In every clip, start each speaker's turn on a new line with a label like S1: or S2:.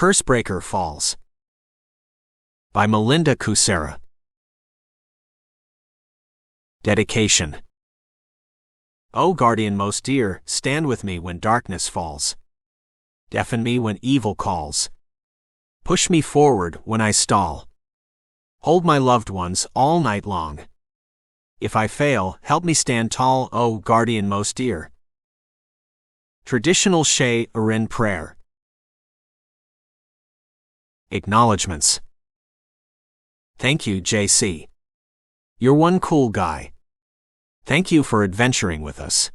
S1: Curse Breaker Falls by Melinda Kucera. Dedication. O guardian most dear, stand with me when darkness falls. Deafen me when evil calls. Push me forward when I stall. Hold my loved ones all night long. If I fail, help me stand tall, O guardian most dear. Traditional Shea Arin Prayer. Acknowledgements. Thank you, JC. You're one cool guy. Thank you for adventuring with us.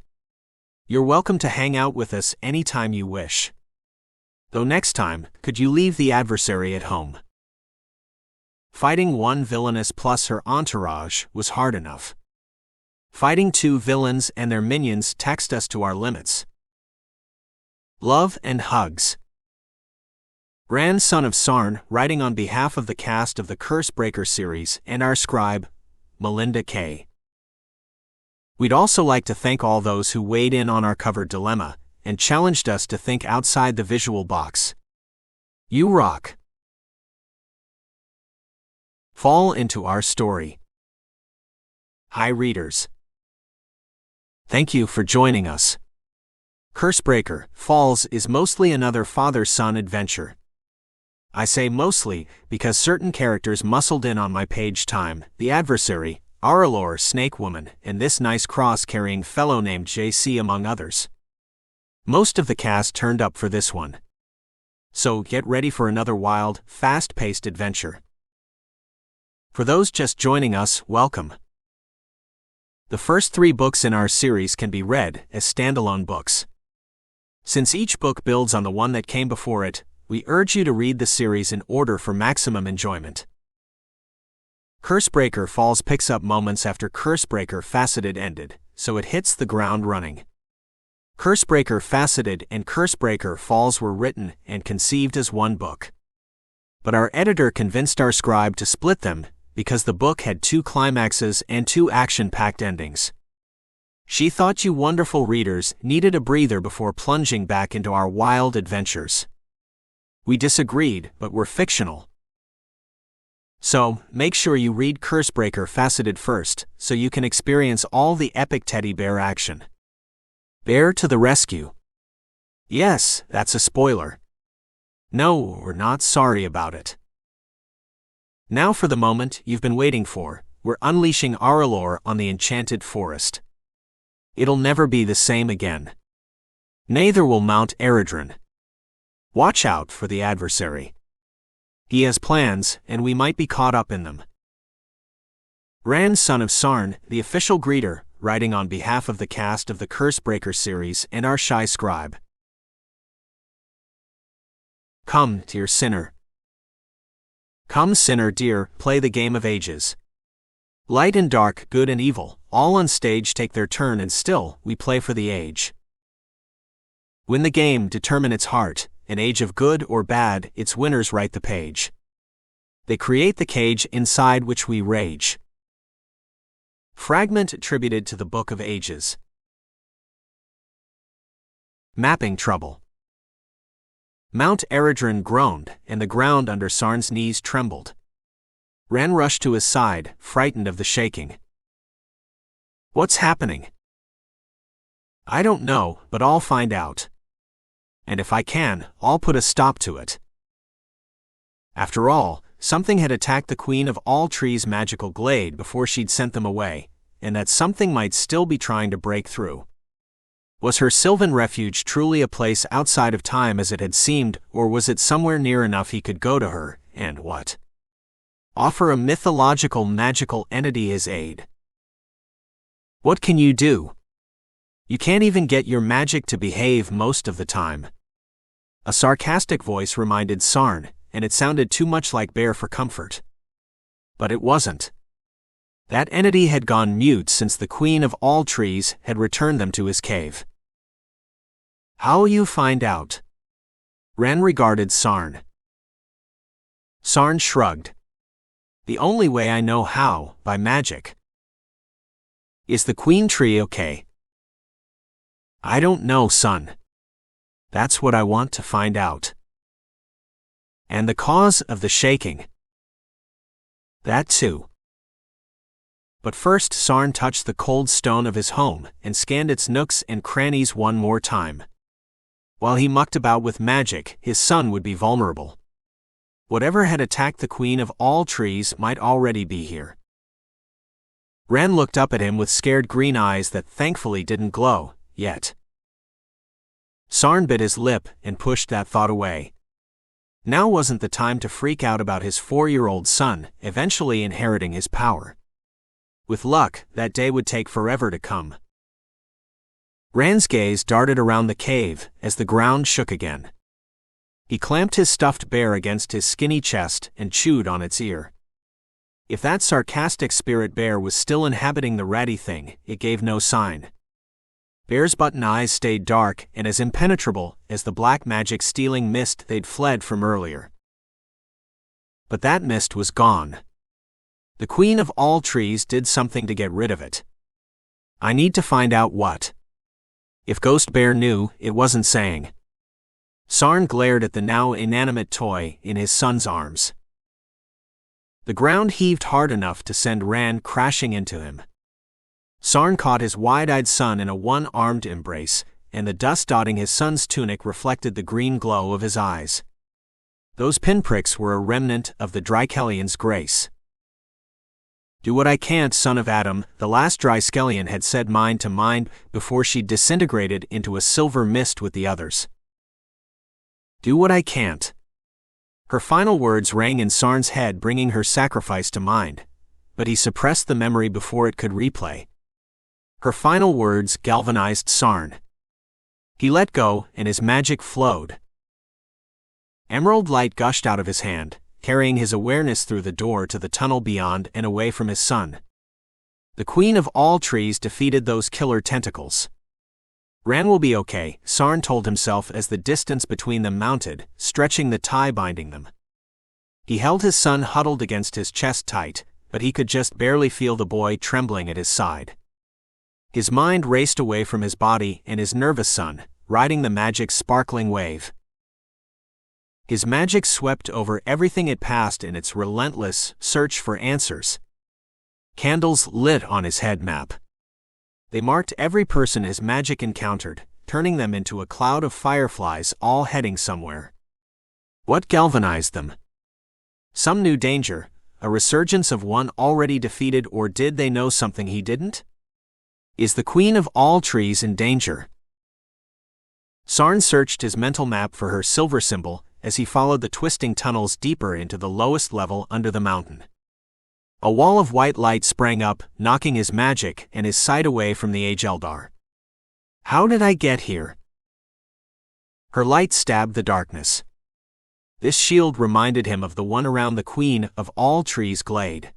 S1: You're welcome to hang out with us anytime you wish. Though next time, could you leave the adversary at home? Fighting one villainess plus her entourage was hard enough. Fighting two villains and their minions taxed us to our limits. Love and hugs. Ran, son of Sarn, writing on behalf of the cast of the Curse Breaker series and our scribe, Melinda K. We'd also like to thank all those who weighed in on our cover dilemma and challenged us to think outside the visual box. You rock. Fall into our story. Hi readers. Thank you for joining us. Curse Breaker Falls is mostly another father-son adventure. I say mostly because certain characters muscled in on my page time: the adversary, Aralor Snake Woman, and this nice cross-carrying fellow named JC among others. Most of the cast turned up for this one. So get ready for another wild, fast-paced adventure. For those just joining us, welcome. The first 3 books in our series can be read as standalone books. Since each book builds on the one that came before it, we urge you to read the series in order for maximum enjoyment. Curse Breaker Falls picks up moments after Curse Breaker Faceted ended, so it hits the ground running. Curse Breaker Faceted and Curse Breaker Falls were written and conceived as one book. But our editor convinced our scribe to split them because the book had 2 climaxes and 2 action-packed endings. She thought you wonderful readers needed a breather before plunging back into our wild adventures. We disagreed, but we're fictional. So, make sure you read Curse Breaker Faceted first, so you can experience all the epic teddy bear action. Bear to the rescue. Yes, that's a spoiler. No, we're not sorry about it. Now for the moment you've been waiting for, we're unleashing Aralor on the enchanted forest. It'll never be the same again. Neither will Mount Eredrin. Watch out for the adversary. He has plans, and we might be caught up in them. Ran, son of Sarn, the official greeter, writing on behalf of the cast of the Curse Breaker series and our shy scribe. Come, dear sinner. Come, sinner dear, play the game of ages. Light and dark, good and evil, all on stage take their turn, and still, we play for the age. Win the game, determine its heart. An age of good or bad, its winners write the page. They create the cage inside which we rage. Fragment attributed to the Book of Ages. Mapping trouble. Mount Eredrin groaned, and the ground under Sarn's knees trembled. Ran rushed to his side, frightened of the shaking. What's happening? I don't know, but I'll find out. And if I can, I'll put a stop to it. After all, something had attacked the Queen of All Trees' magical glade before she'd sent them away, and that something might still be trying to break through. Was her sylvan refuge truly a place outside of time as it had seemed, or was it somewhere near enough he could go to her, and what? Offer a mythological magical entity his aid. What can you do? You can't even get your magic to behave most of the time. A sarcastic voice reminded Sarn, and it sounded too much like Bear for comfort. But it wasn't. That entity had gone mute since the Queen of All Trees had returned them to his cave. How'll you find out? Ran regarded Sarn. Sarn shrugged. The only way I know how, by magic. Is the Queen Tree okay? I don't know, son. That's what I want to find out. And the cause of the shaking. That too. But first Sarn touched the cold stone of his home and scanned its nooks and crannies one more time. While he mucked about with magic, his son would be vulnerable. Whatever had attacked the Queen of all Trees might already be here. Ran looked up at him with scared green eyes that thankfully didn't glow, yet. Sarn bit his lip and pushed that thought away. Now wasn't the time to freak out about his 4-year-old son eventually inheriting his power. With luck, that day would take forever to come. Ran's gaze darted around the cave as the ground shook again. He clamped his stuffed bear against his skinny chest and chewed on its ear. If that sarcastic spirit bear was still inhabiting the ratty thing, it gave no sign. Bear's button eyes stayed dark and as impenetrable as the black magic-stealing mist they'd fled from earlier. But that mist was gone. The Queen of all Trees did something to get rid of it. I need to find out what. If Ghost Bear knew, it wasn't saying. Sarn glared at the now inanimate toy in his son's arms. The ground heaved hard enough to send Ran crashing into him. Sarn caught his wide-eyed son in a one-armed embrace, and the dust dotting his son's tunic reflected the green glow of his eyes. Those pinpricks were a remnant of the Drykellian's grace. Do what I can't, son of Adam, the last Dryskellian had said mind to mind before she disintegrated into a silver mist with the others. Do what I can't. Her final words rang in Sarn's head, bringing her sacrifice to mind, but he suppressed the memory before it could replay. Her final words galvanized Sarn. He let go, and his magic flowed. Emerald light gushed out of his hand, carrying his awareness through the door to the tunnel beyond and away from his son. The Queen of all Trees defeated those killer tentacles. Ran will be okay, Sarn told himself as the distance between them mounted, stretching the tie binding them. He held his son huddled against his chest tight, but he could just barely feel the boy trembling at his side. His mind raced away from his body and his nervous son, riding the magic's sparkling wave. His magic swept over everything it passed in its relentless search for answers. Candles lit on his head map. They marked every person his magic encountered, turning them into a cloud of fireflies all heading somewhere. What galvanized them? Some new danger, a resurgence of one already defeated, or did they know something he didn't? Is the Queen of all Trees in danger? Sarn searched his mental map for her silver symbol as he followed the twisting tunnels deeper into the lowest level under the mountain. A wall of white light sprang up, knocking his magic and his sight away from the Eldar. How did I get here? Her light stabbed the darkness. This shield reminded him of the one around the Queen of all Trees glade.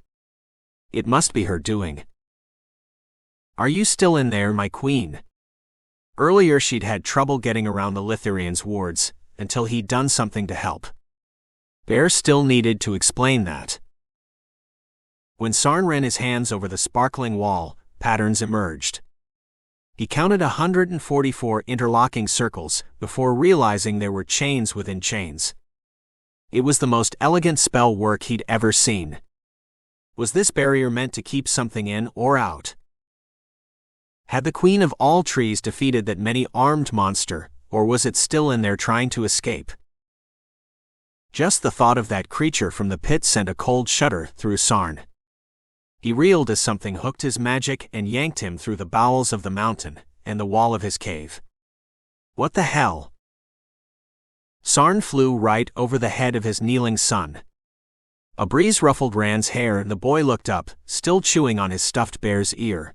S1: It must be her doing. Are you still in there, my queen? Earlier she'd had trouble getting around the Lithurian's wards, until he'd done something to help. Bear still needed to explain that. When Sarn ran his hands over the sparkling wall, patterns emerged. He counted 144 interlocking circles before realizing there were chains within chains. It was the most elegant spell work he'd ever seen. Was this barrier meant to keep something in or out? Had the Queen of all Trees defeated that many-armed monster, or was it still in there trying to escape? Just the thought of that creature from the pit sent a cold shudder through Sarn. He reeled as something hooked his magic and yanked him through the bowels of the mountain and the wall of his cave. What the hell? Sarn flew right over the head of his kneeling son. A breeze ruffled Ran's hair and the boy looked up, still chewing on his stuffed bear's ear.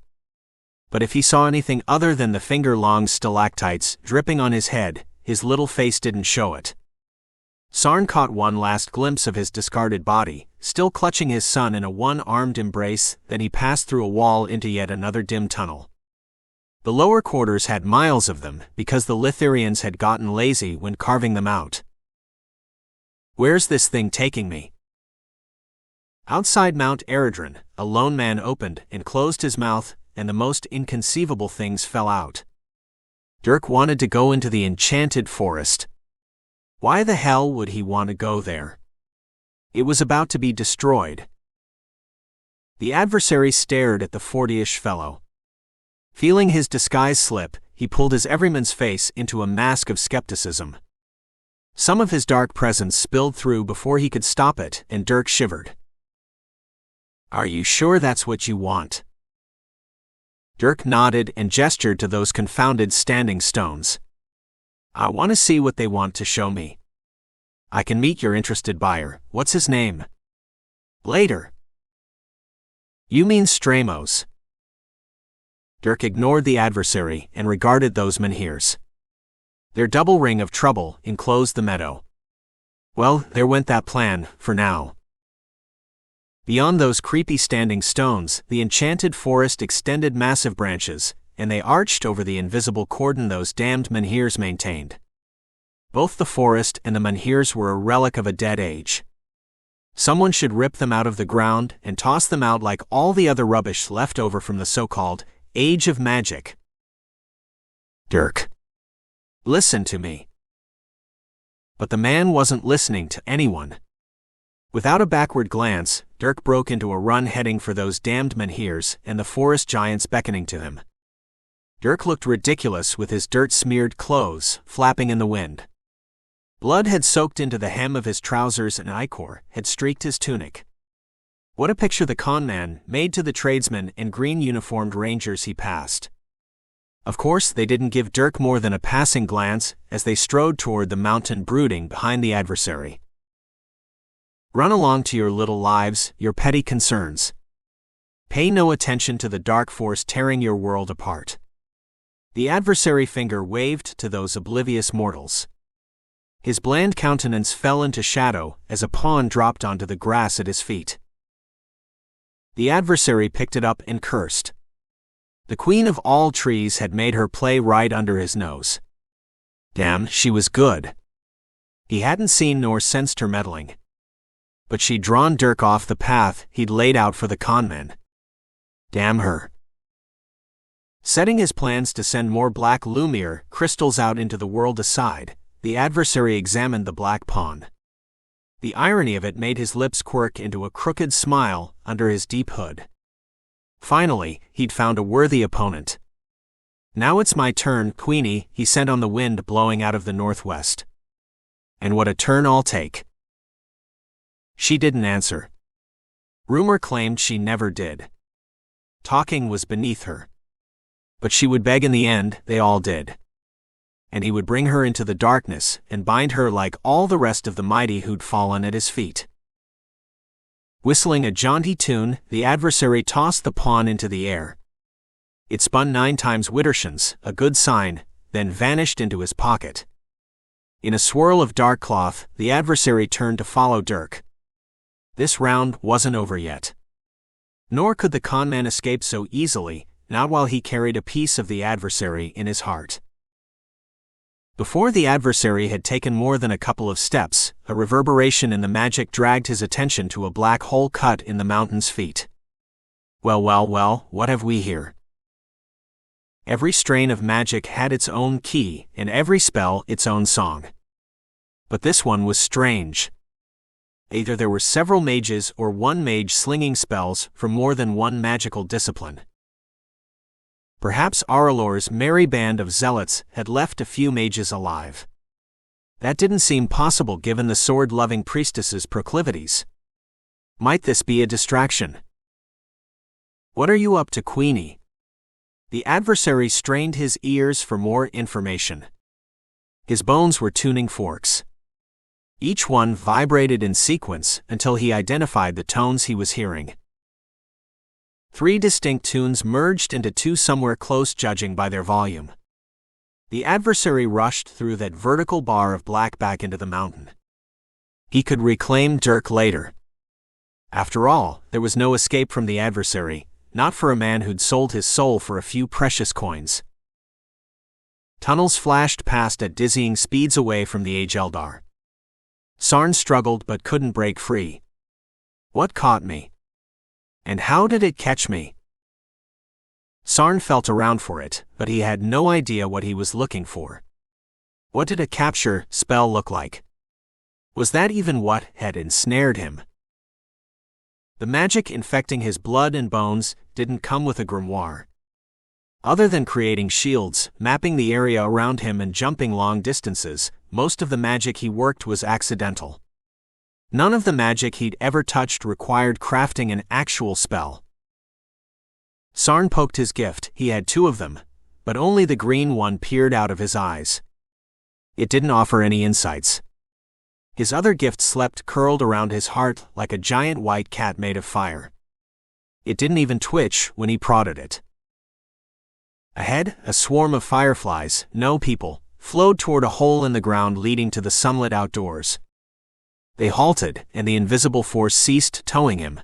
S1: But if he saw anything other than the finger-long stalactites dripping on his head, his little face didn't show it. Sarn caught one last glimpse of his discarded body, still clutching his son in a one-armed embrace, then he passed through a wall into yet another dim tunnel. The lower quarters had miles of them because the Lithurians had gotten lazy when carving them out. Where's this thing taking me? Outside Mount Eredrin, a lone man opened and closed his mouth, and the most inconceivable things fell out. Dirk wanted to go into the enchanted forest. Why the hell would he want to go there? It was about to be destroyed. The adversary stared at the 40-ish fellow. Feeling his disguise slip, he pulled his everyman's face into a mask of skepticism. Some of his dark presence spilled through before he could stop it, and Dirk shivered. Are you sure that's what you want? Dirk nodded and gestured to those confounded standing stones. I want to see what they want to show me. I can meet your interested buyer. What's his name? Later. You mean Stramos? Dirk ignored the adversary and regarded those menhirs. Their double ring of trouble enclosed the meadow. Well, there went that plan, for now. Beyond those creepy standing stones, the enchanted forest extended massive branches, and they arched over the invisible cordon those damned menhirs maintained. Both the forest and the menhirs were a relic of a dead age. Someone should rip them out of the ground and toss them out like all the other rubbish left over from the so-called Age of Magic. Dirk. Listen to me. But the man wasn't listening to anyone. Without a backward glance, Dirk broke into a run heading for those damned menhirs and the forest giants beckoning to him. Dirk looked ridiculous with his dirt-smeared clothes flapping in the wind. Blood had soaked into the hem of his trousers and ichor had streaked his tunic. What a picture the conman made to the tradesmen and green-uniformed rangers he passed. Of course, they didn't give Dirk more than a passing glance as they strode toward the mountain brooding behind the adversary. Run along to your little lives, your petty concerns. Pay no attention to the dark force tearing your world apart. The adversary finger waved to those oblivious mortals. His bland countenance fell into shadow as a pawn dropped onto the grass at his feet. The adversary picked it up and cursed. The queen of all trees had made her play right under his nose. Damn, she was good. He hadn't seen nor sensed her meddling. But she'd drawn Dirk off the path he'd laid out for the conman. Damn her. Setting his plans to send more black Lumiere crystals out into the world aside, the adversary examined the black pawn. The irony of it made his lips quirk into a crooked smile under his deep hood. Finally, he'd found a worthy opponent. Now it's my turn, Queenie, he sent on the wind blowing out of the northwest. And what a turn I'll take. She didn't answer. Rumor claimed she never did. Talking was beneath her. But she would beg in the end, they all did. And he would bring her into the darkness and bind her like all the rest of the mighty who'd fallen at his feet. Whistling a jaunty tune, the adversary tossed the pawn into the air. It spun 9 times widdershins, a good sign, then vanished into his pocket. In a swirl of dark cloth, the adversary turned to follow Dirk. This round wasn't over yet. Nor could the conman escape so easily, not while he carried a piece of the adversary in his heart. Before the adversary had taken more than a couple of steps, a reverberation in the magic dragged his attention to a black hole cut in the mountain's feet. Well, what have we here? Every strain of magic had its own key, and every spell its own song. But this one was strange. Either there were several mages or one mage slinging spells from more than one magical discipline. Perhaps Aurelor's merry band of zealots had left a few mages alive. That didn't seem possible given the sword-loving priestess's proclivities. Might this be a distraction? What are you up to, Queenie? The adversary strained his ears for more information. His bones were tuning forks. Each one vibrated in sequence until he identified the tones he was hearing. 3 distinct tunes merged into 2 somewhere close judging by their volume. The adversary rushed through that vertical bar of black back into the mountain. He could reclaim Dirk later. After all, there was no escape from the adversary, not for a man who'd sold his soul for a few precious coins. Tunnels flashed past at dizzying speeds away from the Age Eldar. Sarn struggled but couldn't break free. What caught me? And how did it catch me? Sarn felt around for it, but he had no idea what he was looking for. What did a capture spell look like? Was that even what had ensnared him? The magic infecting his blood and bones didn't come with a grimoire. Other than creating shields, mapping the area around him and jumping long distances, most of the magic he worked was accidental. None of the magic he'd ever touched required crafting an actual spell. Sarn poked his gift. He had 2 of them, but only the green one peered out of his eyes. It didn't offer any insights. His other gift slept curled around his heart like a giant white cat made of fire. It didn't even twitch when he prodded it. Ahead, a swarm of fireflies, no people, flowed toward a hole in the ground leading to the sunlit outdoors. They halted, and the invisible force ceased towing him.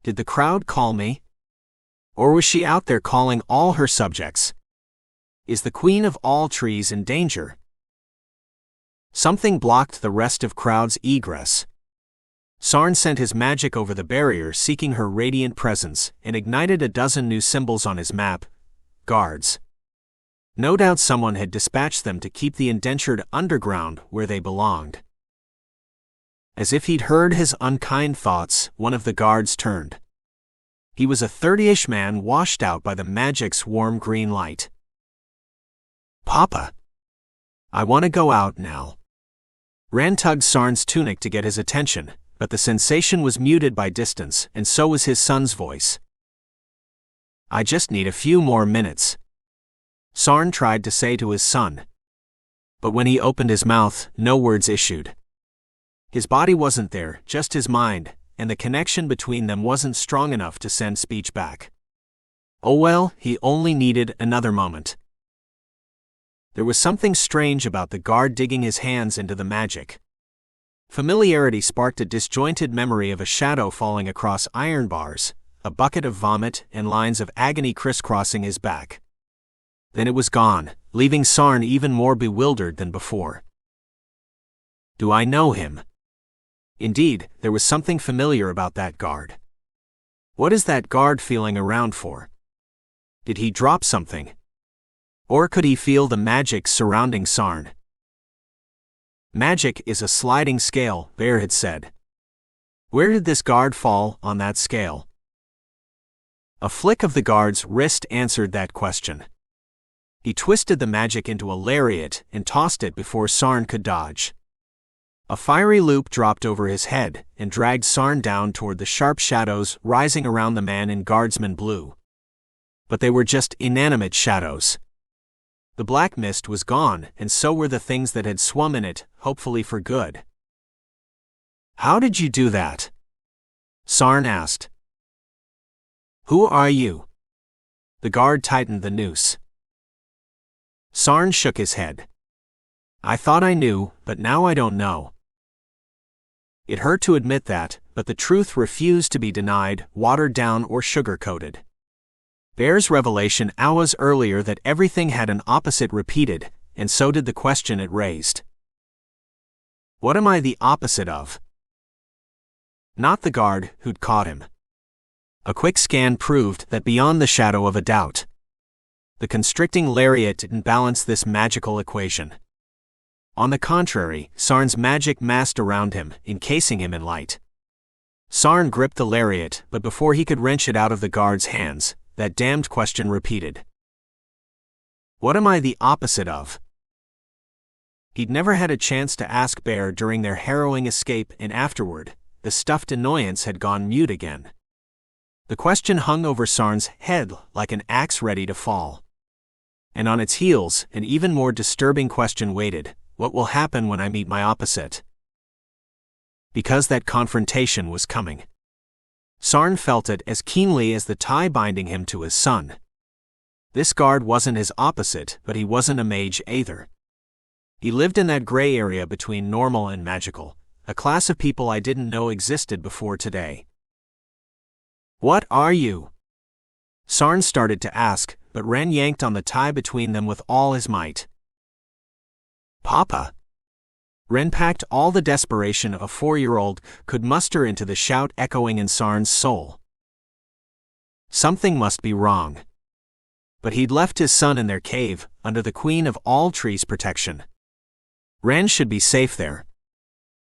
S1: Did the crowd call me? Or was she out there calling all her subjects? Is the queen of all trees in danger? Something blocked the rest of crowd's egress. Sarn sent his magic over the barrier seeking her radiant presence and ignited a dozen new symbols on his map. Guards. No doubt someone had dispatched them to keep the indentured underground where they belonged. As if he'd heard his unkind thoughts, one of the guards turned. He was a 30-ish man washed out by the magic's warm green light. "Papa. I want to go out now." Ran tugged Sarn's tunic to get his attention, but the sensation was muted by distance, and so was his son's voice. "I just need a few more minutes," Sarn tried to say to his son. But when he opened his mouth, no words issued. His body wasn't there, just his mind, and the connection between them wasn't strong enough to send speech back. Oh well, he only needed another moment. There was something strange about the guard digging his hands into the magic. Familiarity sparked a disjointed memory of a shadow falling across iron bars, a bucket of vomit, and lines of agony crisscrossing his back. Then it was gone, leaving Sarn even more bewildered than before. Do I know him? Indeed, there was something familiar about that guard. What is that guard feeling around for? Did he drop something? Or could he feel the magic surrounding Sarn? Magic is a sliding scale, Bear had said. Where did this guard fall on that scale? A flick of the guard's wrist answered that question. He twisted the magic into a lariat and tossed it before Sarn could dodge. A fiery loop dropped over his head and dragged Sarn down toward the sharp shadows rising around the man in guardsman blue. But they were just inanimate shadows. The black mist was gone, and so were the things that had swum in it, hopefully for good. How did you do that? Sarn asked. Who are you? The guard tightened the noose. Sarn shook his head. I thought I knew, but now I don't know. It hurt to admit that, but the truth refused to be denied, watered down, or sugar-coated. Bear's revelation hours earlier that everything had an opposite repeated, and so did the question it raised. What am I the opposite of? Not the guard who'd caught him. A quick scan proved that beyond the shadow of a doubt. The constricting lariat didn't balance this magical equation. On the contrary, Sarn's magic massed around him, encasing him in light. Sarn gripped the lariat, but before he could wrench it out of the guard's hands, that damned question repeated. What am I the opposite of? He'd never had a chance to ask Bear during their harrowing escape, and afterward, the stuffed annoyance had gone mute again. The question hung over Sarn's head like an axe ready to fall. And on its heels, an even more disturbing question waited. What will happen when I meet my opposite? Because that confrontation was coming. Sarn felt it as keenly as the tie binding him to his son. This guard wasn't his opposite, but he wasn't a mage either. He lived in that gray area between normal and magical, a class of people I didn't know existed before today. What are you? Sarn started to ask, but Ren yanked on the tie between them with all his might. Papa. Ren packed all the desperation a 4-year-old could muster into the shout echoing in Sarn's soul. Something must be wrong. But he'd left his son in their cave, under the Queen of all Trees' protection. Ren should be safe there.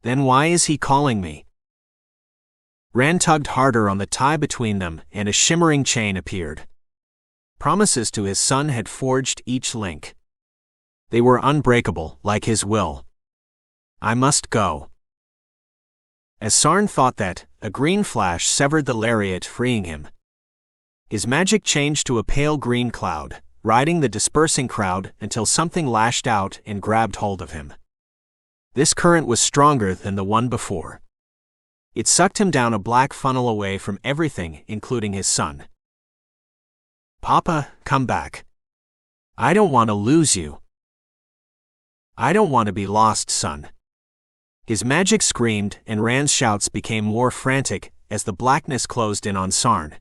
S1: Then why is he calling me? Rand tugged harder on the tie between them, and a shimmering chain appeared. Promises to his son had forged each link. They were unbreakable, like his will. I must go. As Sarn thought that, a green flash severed the lariat, freeing him. His magic changed to a pale green cloud, riding the dispersing crowd until something lashed out and grabbed hold of him. This current was stronger than the one before. It sucked him down a black funnel away from everything, including his son. Papa, come back. I don't want to lose you. I don't want to be lost, son. His magic screamed, and Rand's shouts became more frantic as the blackness closed in on Sarn.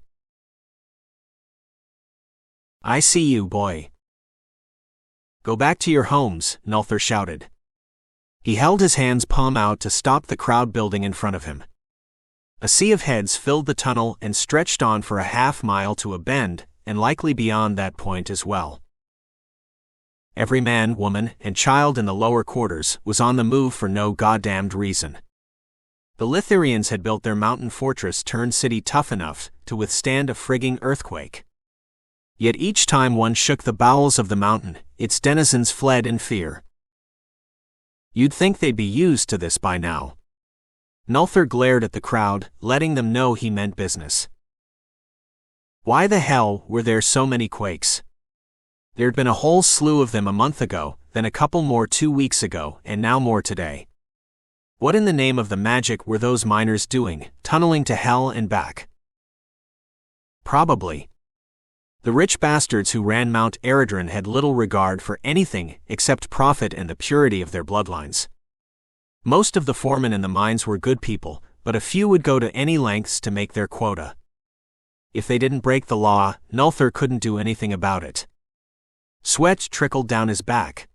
S1: I see you, boy. Go back to your homes, Nulthar shouted. He held his hands palm out to stop the crowd building in front of him. A sea of heads filled the tunnel and stretched on for a half-mile to a bend, and likely beyond that point as well. Every man, woman, and child in the lower quarters was on the move for no goddamned reason. The Lithirians had built their mountain fortress-turned-city tough enough to withstand a frigging earthquake. Yet each time one shook the bowels of the mountain, its denizens fled in fear. You'd think they'd be used to this by now. Nulthar glared at the crowd, letting them know he meant business. Why the hell were there so many quakes? There'd been a whole slew of them a month ago, then a couple more 2 weeks ago, and now more today. What in the name of the magic were those miners doing, tunneling to hell and back? Probably. The rich bastards who ran Mount Eredron had little regard for anything except profit and the purity of their bloodlines. Most of the foremen in the mines were good people, but a few would go to any lengths to make their quota. If they didn't break the law, Nulthar couldn't do anything about it. Sweat trickled down his back.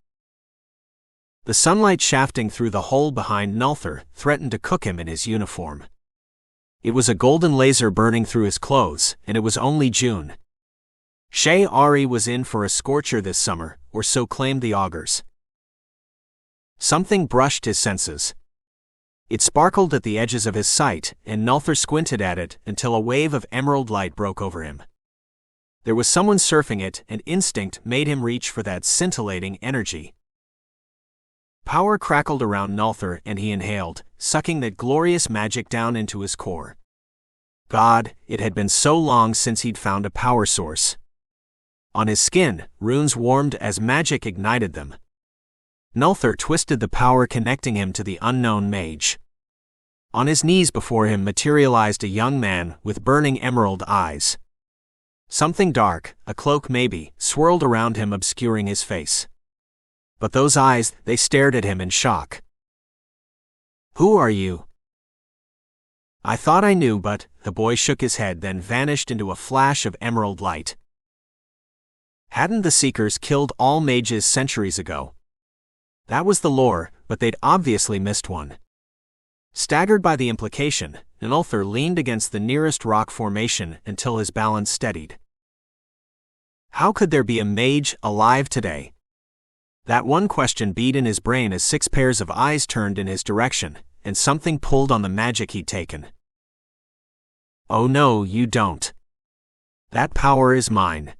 S1: The sunlight shafting through the hole behind Nulthar threatened to cook him in his uniform. It was a golden laser burning through his clothes, and it was only June. Shay Ari was in for a scorcher this summer, or so claimed the augurs. Something brushed his senses. It sparkled at the edges of his sight, and Nulthar squinted at it until a wave of emerald light broke over him. There was someone surfing it, and instinct made him reach for that scintillating energy. Power crackled around Nulthar, and he inhaled, sucking that glorious magic down into his core. God, it had been so long since he'd found a power source. On his skin, runes warmed as magic ignited them. Nulthar twisted the power connecting him to the unknown mage. On his knees before him materialized a young man with burning emerald eyes. Something dark, a cloak maybe, swirled around him, obscuring his face. But those eyes, they stared at him in shock. Who are you? I thought I knew, but the boy shook his head, then vanished into a flash of emerald light. Hadn't the Seekers killed all mages centuries ago? That was the lore, but they'd obviously missed one. Staggered by the implication, Nulthar leaned against the nearest rock formation until his balance steadied. How could there be a mage alive today? That one question beat in his brain as 6 pairs of eyes turned in his direction, and something pulled on the magic he'd taken. Oh no, you don't. That power is mine.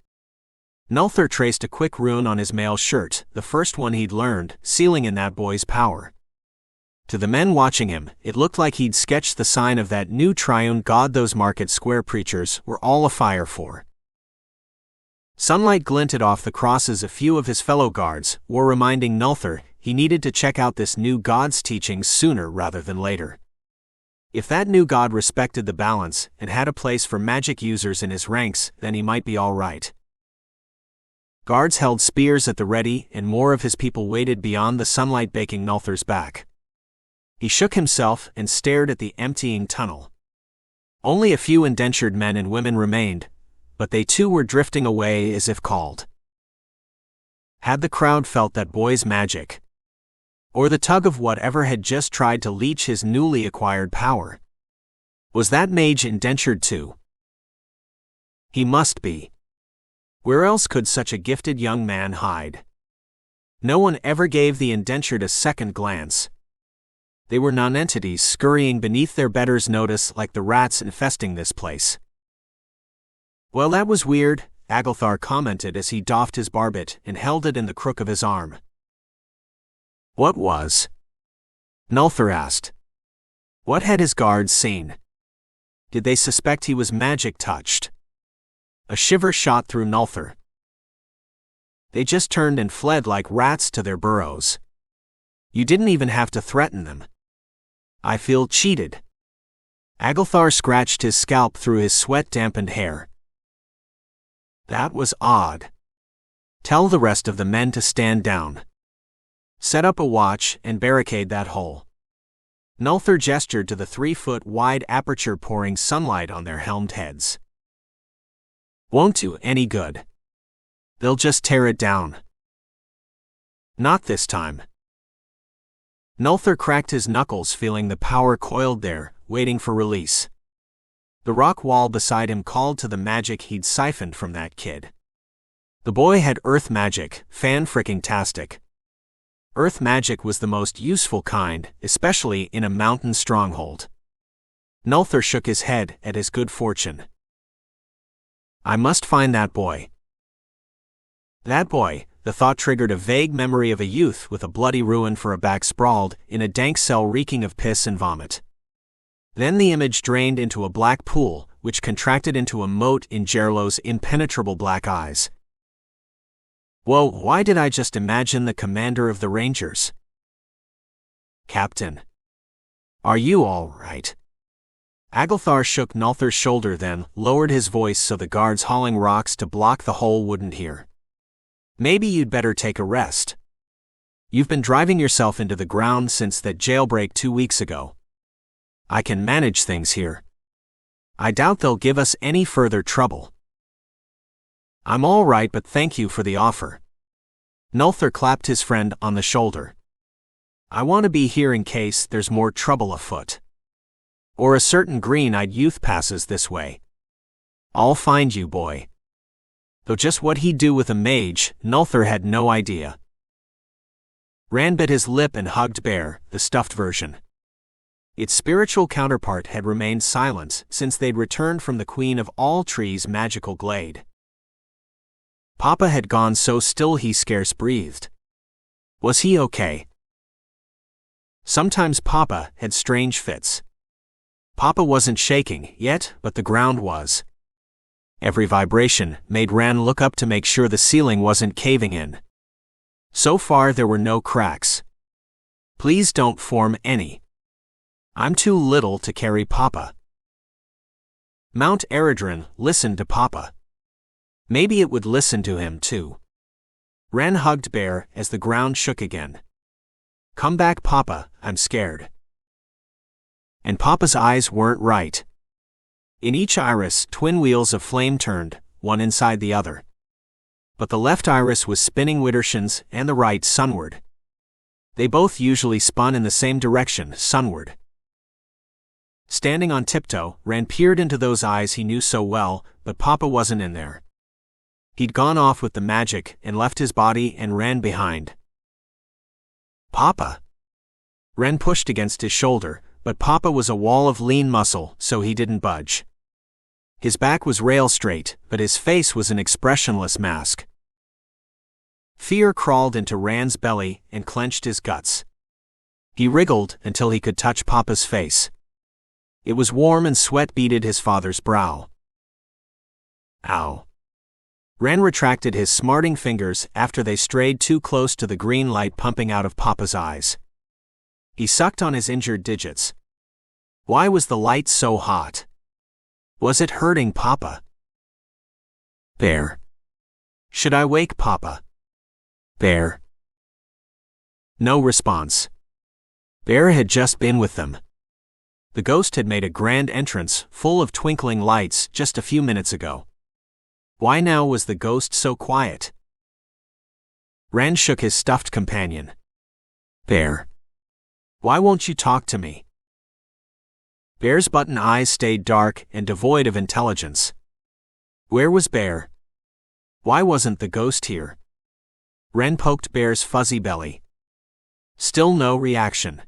S1: Nulthar traced a quick rune on his mail shirt, the first one he'd learned, sealing in that boy's power. To the men watching him, it looked like he'd sketched the sign of that new triune god those market square preachers were all afire for. Sunlight glinted off the crosses a few of his fellow guards were, reminding Nulthar he needed to check out this new god's teachings sooner rather than later. If that new god respected the balance and had a place for magic users in his ranks, then he might be all right. Guards held spears at the ready, and more of his people waited beyond the sunlight baking Nulthar's back. He shook himself and stared at the emptying tunnel. Only a few indentured men and women remained, but they too were drifting away as if called. Had the crowd felt that boy's magic? Or the tug of whatever had just tried to leech his newly acquired power? Was that mage indentured too? He must be. Where else could such a gifted young man hide? No one ever gave the indentured a second glance. They were nonentities scurrying beneath their betters' notice like the rats infesting this place. "Well, that was weird," Agelthar commented as he doffed his barbet and held it in the crook of his arm. "What was?" Nulthar asked. What had his guards seen? Did they suspect he was magic-touched? A shiver shot through Nulthar. They just turned and fled like rats to their burrows. You didn't even have to threaten them. I feel cheated. Agelthar scratched his scalp through his sweat-dampened hair. That was odd. Tell the rest of the men to stand down. Set up a watch and barricade that hole. Nulthar gestured to the 3-foot-wide aperture pouring sunlight on their helmed heads. Won't do any good. They'll just tear it down. Not this time. Nulthar cracked his knuckles, feeling the power coiled there, waiting for release. The rock wall beside him called to the magic he'd siphoned from that kid. The boy had earth magic, fan-fricking-tastic. Earth magic was the most useful kind, especially in a mountain stronghold. Nulthar shook his head at his good fortune. I must find that boy. That boy, the thought triggered a vague memory of a youth with a bloody ruin for a back sprawled in a dank cell reeking of piss and vomit. Then the image drained into a black pool, which contracted into a moat in Gerlo's impenetrable black eyes. Whoa, why did I just imagine the commander of the Rangers? Captain. Are you all right? Agelthar shook Nulthar's shoulder, then lowered his voice so the guards hauling rocks to block the hole wouldn't hear. Maybe you'd better take a rest. You've been driving yourself into the ground since that jailbreak 2 weeks ago. I can manage things here. I doubt they'll give us any further trouble. I'm all right, but thank you for the offer. Nulthar clapped his friend on the shoulder. I want to be here in case there's more trouble afoot. Or a certain green-eyed youth passes this way. I'll find you, boy. Though just what he'd do with a mage, Nulthar had no idea. Rand bit his lip and hugged Bear, the stuffed version. Its spiritual counterpart had remained silent since they'd returned from the Queen of All Trees' magical glade. Papa had gone so still he scarce breathed. Was he okay? Sometimes Papa had strange fits. Papa wasn't shaking yet, but the ground was. Every vibration made Rand look up to make sure the ceiling wasn't caving in. So far there were no cracks. Please don't form any. I'm too little to carry Papa. Mount Eredrin listened to Papa. Maybe it would listen to him too. Ren hugged Bear as the ground shook again. Come back, Papa, I'm scared. And Papa's eyes weren't right. In each iris, twin wheels of flame turned, one inside the other. But the left iris was spinning Widdershins and the right sunward. They both usually spun in the same direction, sunward. Standing on tiptoe, Ren peered into those eyes he knew so well, but Papa wasn't in there. He'd gone off with the magic and left his body and ran behind. Papa! Ren pushed against his shoulder, but Papa was a wall of lean muscle, so he didn't budge. His back was rail straight, but his face was an expressionless mask. Fear crawled into Rand's belly and clenched his guts. He wriggled until he could touch Papa's face. It was warm and sweat beaded his father's brow. Ow. Ren retracted his smarting fingers after they strayed too close to the green light pumping out of Papa's eyes. He sucked on his injured digits. Why was the light so hot? Was it hurting Papa? Bear. Should I wake Papa? Bear. No response. Bear had just been with them. The ghost had made a grand entrance, full of twinkling lights, just a few minutes ago. Why now was the ghost so quiet? Rand shook his stuffed companion. Bear. Why won't you talk to me? Bear's button eyes stayed dark and devoid of intelligence. Where was Bear? Why wasn't the ghost here? Ren poked Bear's fuzzy belly. Still no reaction.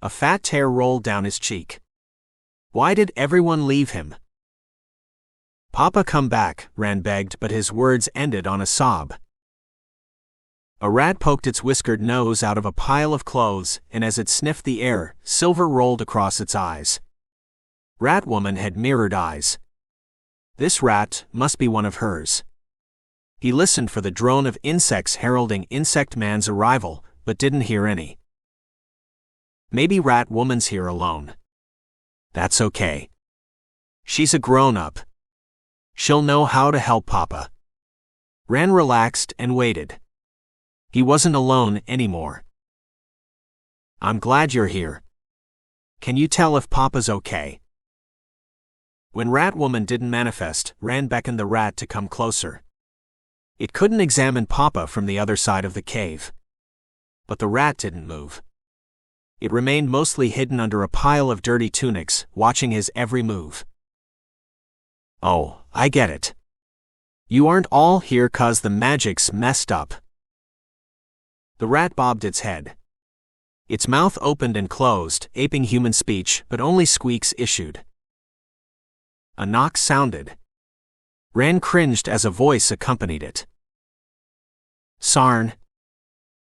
S1: A fat tear rolled down his cheek. Why did everyone leave him? "Papa, come back," Ran begged, but his words ended on a sob. A rat poked its whiskered nose out of a pile of clothes, and as it sniffed the air, silver rolled across its eyes. Rat Woman had mirrored eyes. This rat must be one of hers. He listened for the drone of insects heralding Insect Man's arrival, but didn't hear any. Maybe Rat Woman's here alone. That's okay. She's a grown-up. She'll know how to help Papa. Ran relaxed and waited. He wasn't alone anymore. "I'm glad you're here. Can you tell if Papa's okay?" When Rat Woman didn't manifest, Ran beckoned the rat to come closer. It couldn't examine Papa from the other side of the cave. But the rat didn't move. It remained mostly hidden under a pile of dirty tunics, watching his every move. "Oh, I get it. You aren't all here 'cause the magic's messed up." The rat bobbed its head. Its mouth opened and closed, aping human speech, but only squeaks issued. A knock sounded. Ran cringed as a voice accompanied it. "Sarn?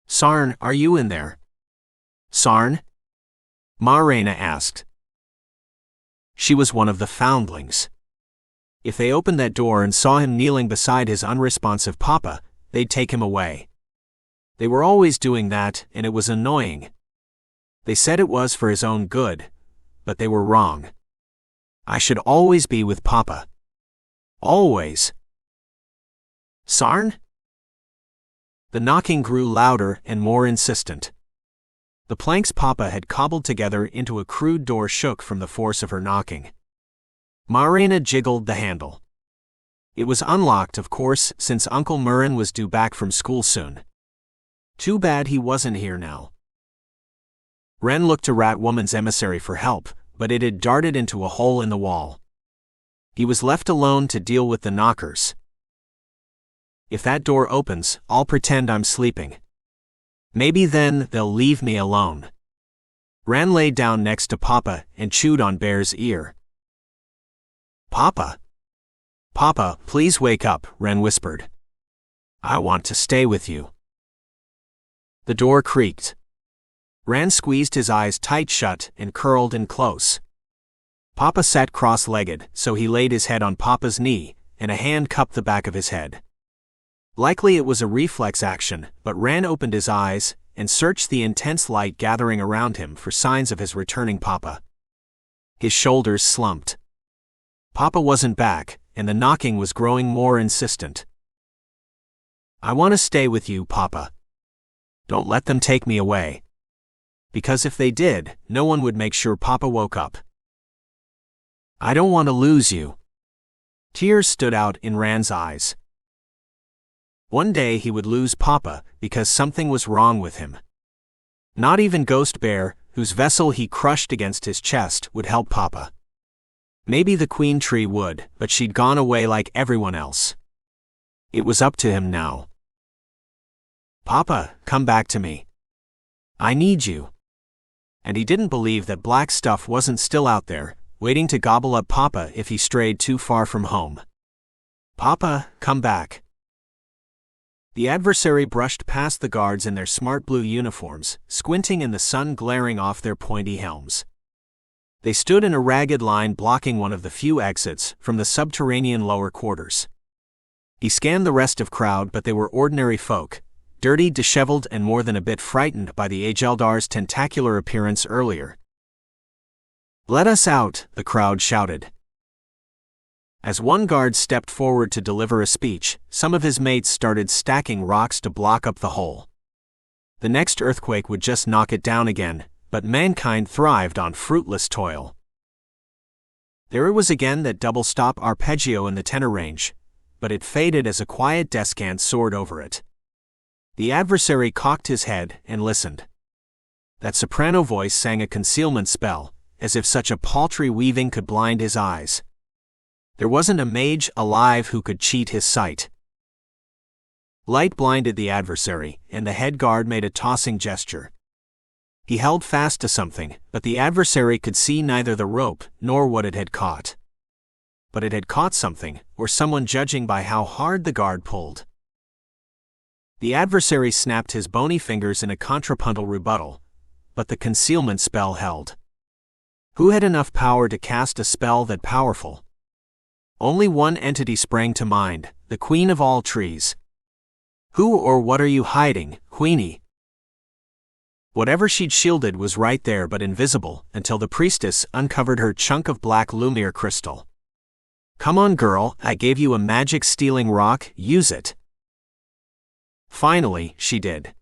S1: Sarn, are you in there?" "Sarn?" Marina asked. She was one of the foundlings. If they opened that door and saw him kneeling beside his unresponsive Papa, they'd take him away. They were always doing that, and it was annoying. They said it was for his own good, but they were wrong. I should always be with Papa. Always. "Sarn?" The knocking grew louder and more insistent. The planks Papa had cobbled together into a crude door shook from the force of her knocking. Marina jiggled the handle. It was unlocked, of course, since Uncle Murrin was due back from school soon. Too bad he wasn't here now. Ren looked to Rat Woman's emissary for help, but it had darted into a hole in the wall. He was left alone to deal with the knockers. "If that door opens, I'll pretend I'm sleeping. Maybe then they'll leave me alone." Ran lay down next to Papa and chewed on Bear's ear. "Papa. Papa, please wake up," Ren whispered. "I want to stay with you." The door creaked. Ran squeezed his eyes tight shut and curled in close. Papa sat cross-legged, so he laid his head on Papa's knee, and a hand cupped the back of his head. Likely it was a reflex action, but Ran opened his eyes and searched the intense light gathering around him for signs of his returning Papa. His shoulders slumped. Papa wasn't back, and the knocking was growing more insistent. "I want to stay with you, Papa. Don't let them take me away. Because if they did, no one would make sure Papa woke up. I don't want to lose you." Tears stood out in Ran's eyes. One day he would lose Papa because something was wrong with him. Not even Ghost Bear, whose vessel he crushed against his chest, would help Papa. Maybe the Queen Tree would, but she'd gone away like everyone else. It was up to him now. "Papa, come back to me. I need you." And he didn't believe that black stuff wasn't still out there, waiting to gobble up Papa if he strayed too far from home. "Papa, come back." The adversary brushed past the guards in their smart blue uniforms, squinting in the sun glaring off their pointy helms. They stood in a ragged line blocking one of the few exits from the subterranean lower quarters. He scanned the rest of crowd, but they were ordinary folk, dirty, disheveled, and more than a bit frightened by the Ageldar's tentacular appearance earlier. "Let us out," the crowd shouted. As one guard stepped forward to deliver a speech, some of his mates started stacking rocks to block up the hole. The next earthquake would just knock it down again, but mankind thrived on fruitless toil. There it was again, that double-stop arpeggio in the tenor range, but it faded as a quiet descant soared over it. The adversary cocked his head and listened. That soprano voice sang a concealment spell, as if such a paltry weaving could blind his eyes. There wasn't a mage alive who could cheat his sight. Light blinded the adversary, and the head guard made a tossing gesture. He held fast to something, but the adversary could see neither the rope nor what it had caught. But it had caught something, or someone, judging by how hard the guard pulled. The adversary snapped his bony fingers in a contrapuntal rebuttal, but the concealment spell held. Who had enough power to cast a spell that powerful? Only one entity sprang to mind, the Queen of all trees. Who or what are you hiding, Queenie? Whatever she'd shielded was right there but invisible, until the priestess uncovered her chunk of black Lumiere crystal. Come on, girl, I gave you a magic-stealing rock, use it. Finally, she did.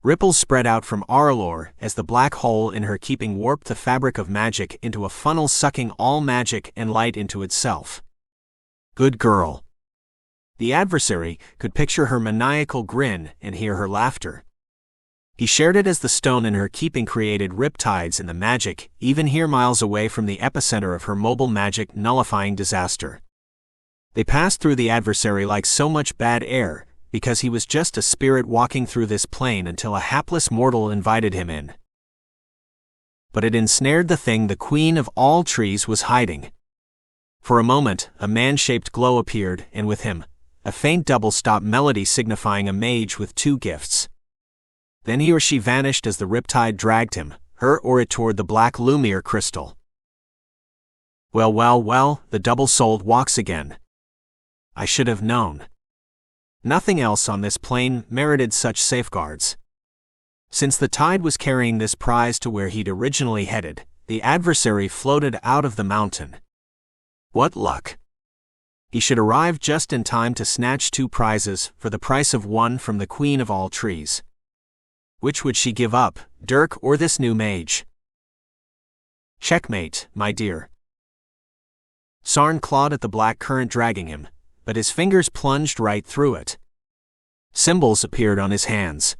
S1: Ripples spread out from Aurelor as the black hole in her keeping warped the fabric of magic into a funnel, sucking all magic and light into itself. Good girl. The adversary could picture her maniacal grin and hear her laughter. He shared it as the stone in her keeping created riptides in the magic, even here miles away from the epicenter of her mobile magic nullifying disaster. They passed through the adversary like so much bad air, because he was just a spirit walking through this plane until a hapless mortal invited him in. But it ensnared the thing the Queen of all trees was hiding. For a moment, a man-shaped glow appeared, and with him, a faint double-stop melody signifying a mage with two gifts. Then he or she vanished as the riptide dragged him, her or it, toward the black Lumiere crystal. Well, well, well, the double-souled walks again. I should have known. Nothing else on this plane merited such safeguards. Since the tide was carrying this prize to where he'd originally headed, the adversary floated out of the mountain. What luck! He should arrive just in time to snatch two prizes for the price of one from the Queen of all trees. Which would she give up, Dirk or this new mage? Checkmate, my dear. Sarn clawed at the black current dragging him, but his fingers plunged right through it. Symbols appeared on his hands.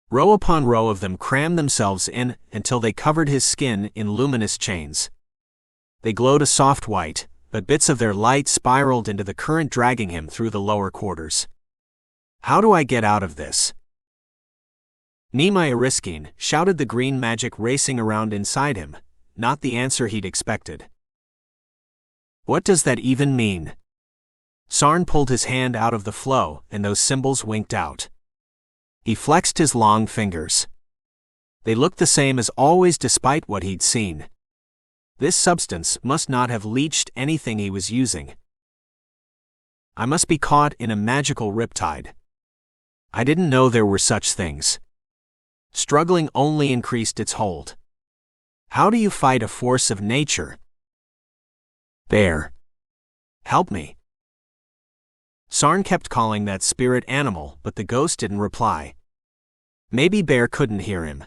S1: Row upon row of them crammed themselves in until they covered his skin in luminous chains. They glowed a soft white, but bits of their light spiraled into the current dragging him through the lower quarters. How do I get out of this? Nehemiah Riskin, shouted the green magic racing around inside him, not the answer he'd expected. What does that even mean? Sarn pulled his hand out of the flow, and those symbols winked out. He flexed his long fingers. They looked the same as always despite what he'd seen. This substance must not have leached anything he was using. I must be caught in a magical riptide. I didn't know there were such things. Struggling only increased its hold. How do you fight a force of nature? Bear. Help me. Sarn kept calling that spirit animal, but the ghost didn't reply. Maybe Bear couldn't hear him.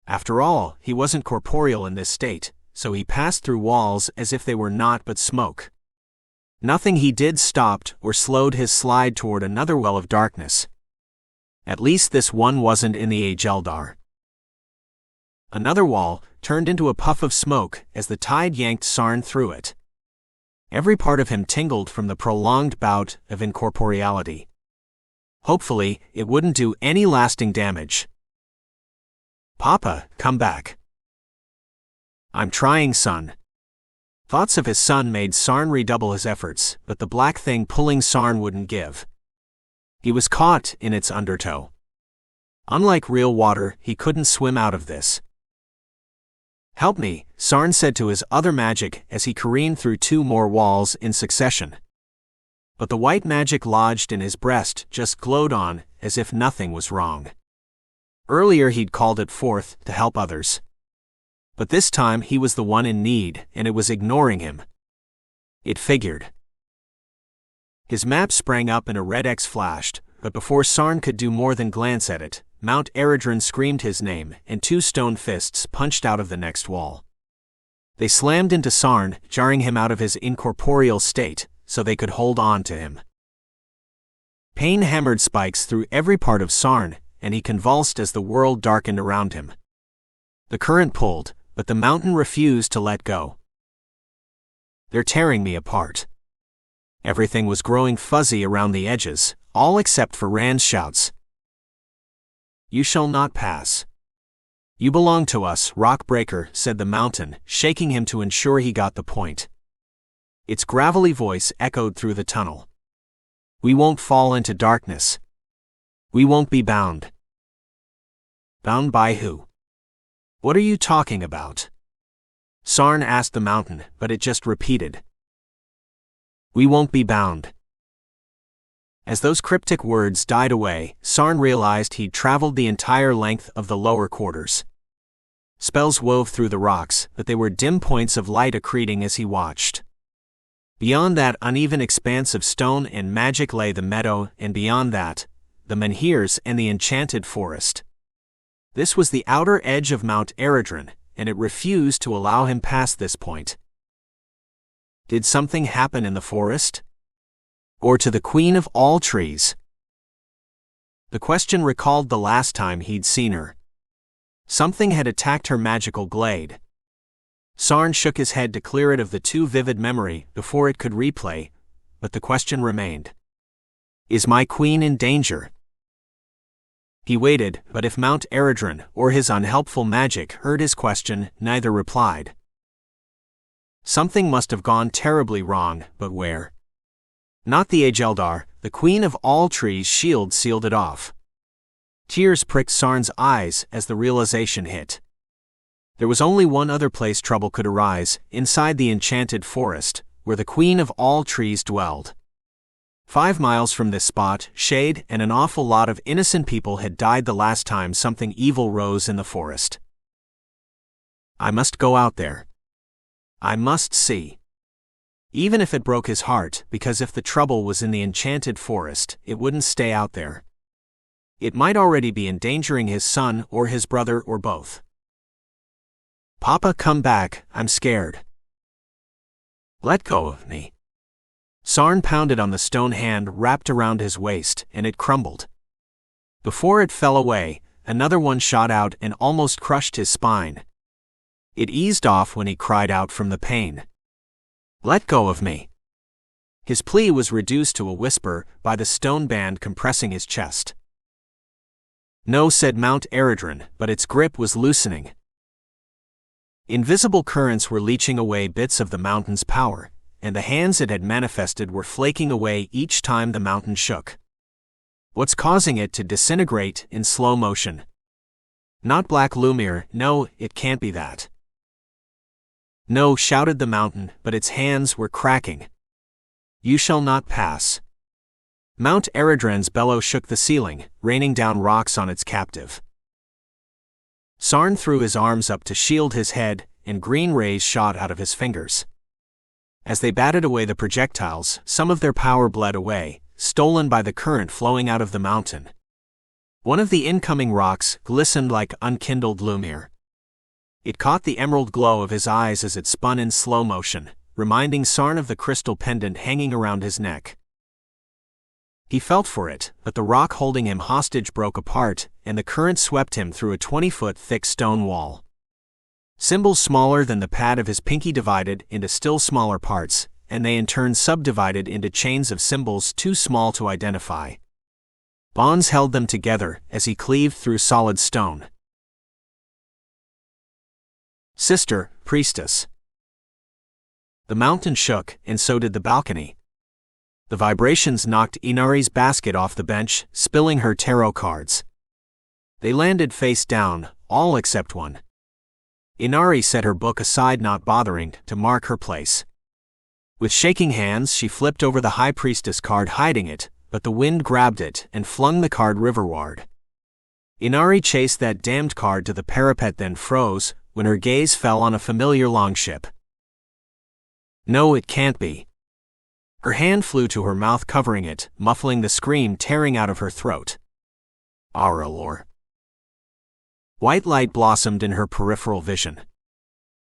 S1: After all, he wasn't corporeal in this state, so he passed through walls as if they were naught but smoke. Nothing he did stopped or slowed his slide toward another well of darkness. At least this one wasn't in the Age Eldar. Another wall turned into a puff of smoke as the tide yanked Sarn through it. Every part of him tingled from the prolonged bout of incorporeality. Hopefully, it wouldn't do any lasting damage. Papa, come back. I'm trying, son. Thoughts of his son made Sarn redouble his efforts, but the black thing pulling Sarn wouldn't give. He was caught in its undertow. Unlike real water, he couldn't swim out of this. Help me, Sarn said to his other magic as he careened through two more walls in succession. But the white magic lodged in his breast just glowed on, as if nothing was wrong. Earlier he'd called it forth to help others. But this time he was the one in need, and it was ignoring him. It figured. His map sprang up and a red X flashed, but before Sarn could do more than glance at it, Mount Eredrin screamed his name, and two stone fists punched out of the next wall. They slammed into Sarn, jarring him out of his incorporeal state, so they could hold on to him. Pain hammered spikes through every part of Sarn, and he convulsed as the world darkened around him. The current pulled, but the mountain refused to let go. They're tearing me apart. Everything was growing fuzzy around the edges, all except for Rand's shouts. You shall not pass. You belong to us, Rock Breaker, said the mountain, shaking him to ensure he got the point. Its gravelly voice echoed through the tunnel. We won't fall into darkness. We won't be bound. Bound by who? What are you talking about? Sarn asked the mountain, but it just repeated. We won't be bound. As those cryptic words died away, Sarn realized he'd traveled the entire length of the lower quarters. Spells wove through the rocks, but they were dim points of light accreting as he watched. Beyond that uneven expanse of stone and magic lay the meadow, and beyond that, the menhirs and the enchanted forest. This was the outer edge of Mount Eredrin, and it refused to allow him past this point. Did something happen in the forest? Or to the Queen of all trees? The question recalled the last time he'd seen her. Something had attacked her magical glade. Sarn shook his head to clear it of the too vivid memory before it could replay, but the question remained. Is my queen in danger? He waited, but if Mount Eredrin or his unhelpful magic heard his question, neither replied. Something must have gone terribly wrong, but where? Not the Ageldar, the Queen of all trees' shield sealed it off. Tears pricked Sarn's eyes as the realization hit. There was only one other place trouble could arise, inside the enchanted forest, where the Queen of all trees dwelled. 5 miles from this spot, shade and an awful lot of innocent people had died the last time something evil rose in the forest. I must go out there. I must see. Even if it broke his heart, because if the trouble was in the enchanted forest, it wouldn't stay out there. It might already be endangering his son or his brother or both. Papa, come back, I'm scared. Let go of me. Sarn pounded on the stone hand wrapped around his waist, and it crumbled. Before it fell away, another one shot out and almost crushed his spine. It eased off when he cried out from the pain. Let go of me. His plea was reduced to a whisper by the stone band compressing his chest. No, said Mount Eredrin, but its grip was loosening. Invisible currents were leaching away bits of the mountain's power, and the hands it had manifested were flaking away each time the mountain shook. What's causing it to disintegrate in slow motion? Not Black Lumir, no, it can't be that. No, shouted the mountain, but its hands were cracking. You shall not pass. Mount Eredrin's bellow shook the ceiling, raining down rocks on its captive. Sarn threw his arms up to shield his head, and green rays shot out of his fingers. As they batted away the projectiles, some of their power bled away, stolen by the current flowing out of the mountain. One of the incoming rocks glistened like unkindled Lumir. It caught the emerald glow of his eyes as it spun in slow motion, reminding Sarn of the crystal pendant hanging around his neck. He felt for it, but the rock holding him hostage broke apart, and the current swept him through a 20-foot thick stone wall. Symbols smaller than the pad of his pinky divided into still smaller parts, and they in turn subdivided into chains of symbols too small to identify. Bonds held them together as he cleaved through solid stone. Sister, priestess. The mountain shook, and so did the balcony. The vibrations knocked Inari's basket off the bench, spilling her tarot cards. They landed face down, all except one. Inari set her book aside, not bothering to mark her place. With shaking hands, she flipped over the High Priestess card, hiding it, but the wind grabbed it and flung the card riverward. Inari chased that damned card to the parapet, then froze when her gaze fell on a familiar longship. No, it can't be. Her hand flew to her mouth, covering it, muffling the scream tearing out of her throat. Aurelor. White light blossomed in her peripheral vision.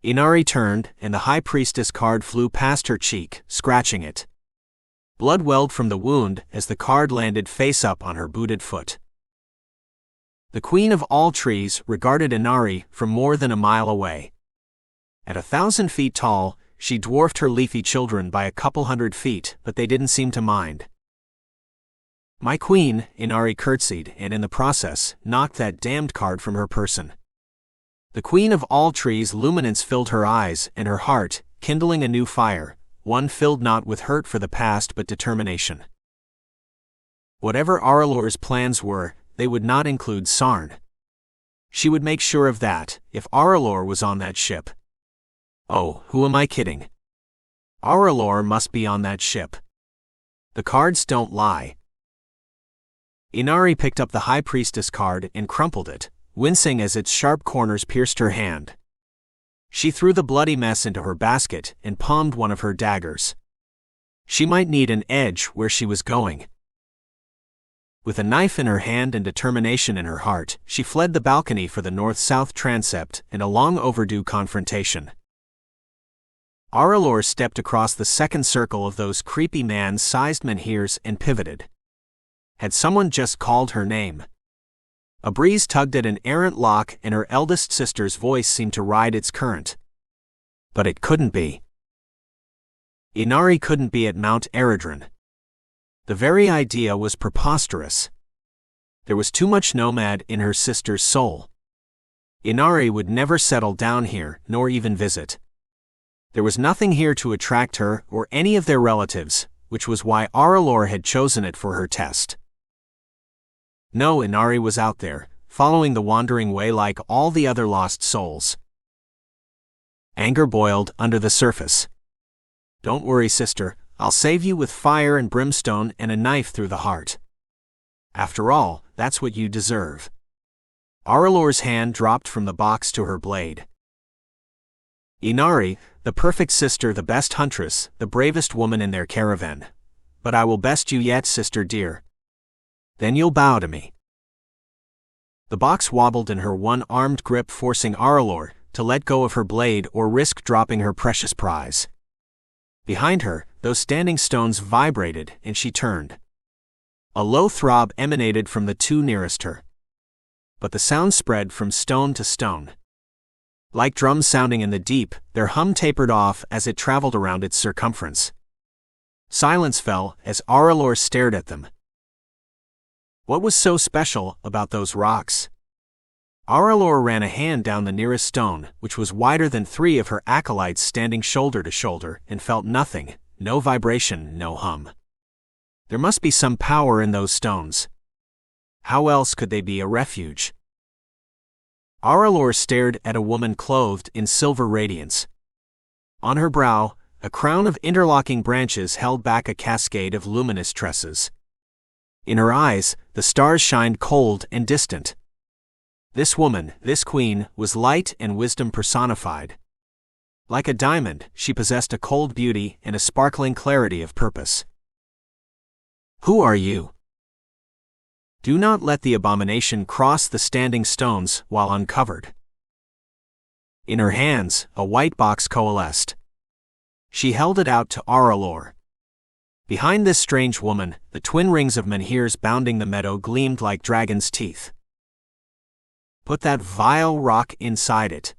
S1: Inari turned, and the High Priestess card flew past her cheek, scratching it. Blood welled from the wound as the card landed face up on her booted foot. The Queen of all trees regarded Inari from more than a mile away. At 1,000 feet tall, she dwarfed her leafy children by a couple hundred feet, but they didn't seem to mind. My queen, Inari curtsied, and in the process, knocked that damned card from her person. The queen of all trees' luminance filled her eyes and her heart, kindling a new fire, one filled not with hurt for the past but determination. Whatever Aurelor's plans were, they would not include Sarn. She would make sure of that, if Aurelor was on that ship. Oh, who am I kidding? Aurelor must be on that ship. The cards don't lie. Inari picked up the High Priestess card and crumpled it, wincing as its sharp corners pierced her hand. She threw the bloody mess into her basket and palmed one of her daggers. She might need an edge where she was going. With a knife in her hand and determination in her heart, she fled the balcony for the north-south transept and a long-overdue confrontation. Aurelor stepped across the second circle of those creepy man-sized menhirs and pivoted. Had someone just called her name? A breeze tugged at an errant lock and her eldest sister's voice seemed to ride its current. But it couldn't be. Inari couldn't be at Mount Eredron. The very idea was preposterous. There was too much nomad in her sister's soul. Inari would never settle down here, nor even visit. There was nothing here to attract her or any of their relatives, which was why Aurelor had chosen it for her test. No, Inari was out there, following the wandering way like all the other lost souls. Anger boiled under the surface. Don't worry, sister, I'll save you with fire and brimstone and a knife through the heart. After all, that's what you deserve. Aurelor's hand dropped from the box to her blade. Inari, the perfect sister, the best huntress, the bravest woman in their caravan. But I will best you yet, sister dear. Then you'll bow to me. The box wobbled in her one-armed grip, forcing Aurelor to let go of her blade or risk dropping her precious prize. Behind her, those standing stones vibrated and she turned. A low throb emanated from the two nearest her. But the sound spread from stone to stone. Like drums sounding in the deep, their hum tapered off as it traveled around its circumference. Silence fell as Aurelor stared at them. What was so special about those rocks? Aurelor ran a hand down the nearest stone, which was wider than 3 of her acolytes standing shoulder to shoulder, and felt nothing, no vibration, no hum. There must be some power in those stones. How else could they be a refuge? Aurelor stared at a woman clothed in silver radiance. On her brow, a crown of interlocking branches held back a cascade of luminous tresses. In her eyes, the stars shined cold and distant. This woman, this queen, was light and wisdom personified. Like a diamond, she possessed a cold beauty and a sparkling clarity of purpose. Who are you? Do not let the abomination cross the standing stones while uncovered. In her hands, a white box coalesced. She held it out to Aurelor. Behind this strange woman, the twin rings of menhirs bounding the meadow gleamed like dragon's teeth. Put that vile rock inside it.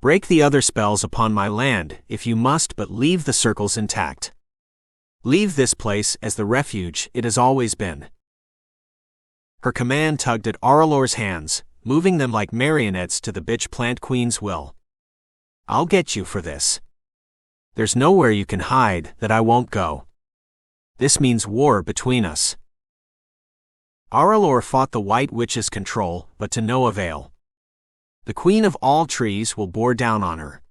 S1: Break the other spells upon my land, if you must, but leave the circles intact. Leave this place as the refuge it has always been. Her command tugged at Aurelor's hands, moving them like marionettes to the bitch plant queen's will. I'll get you for this. There's nowhere you can hide that I won't go. This means war between us. Aurelor fought the White Witch's control, but to no avail. The Queen of all trees will bore down on her.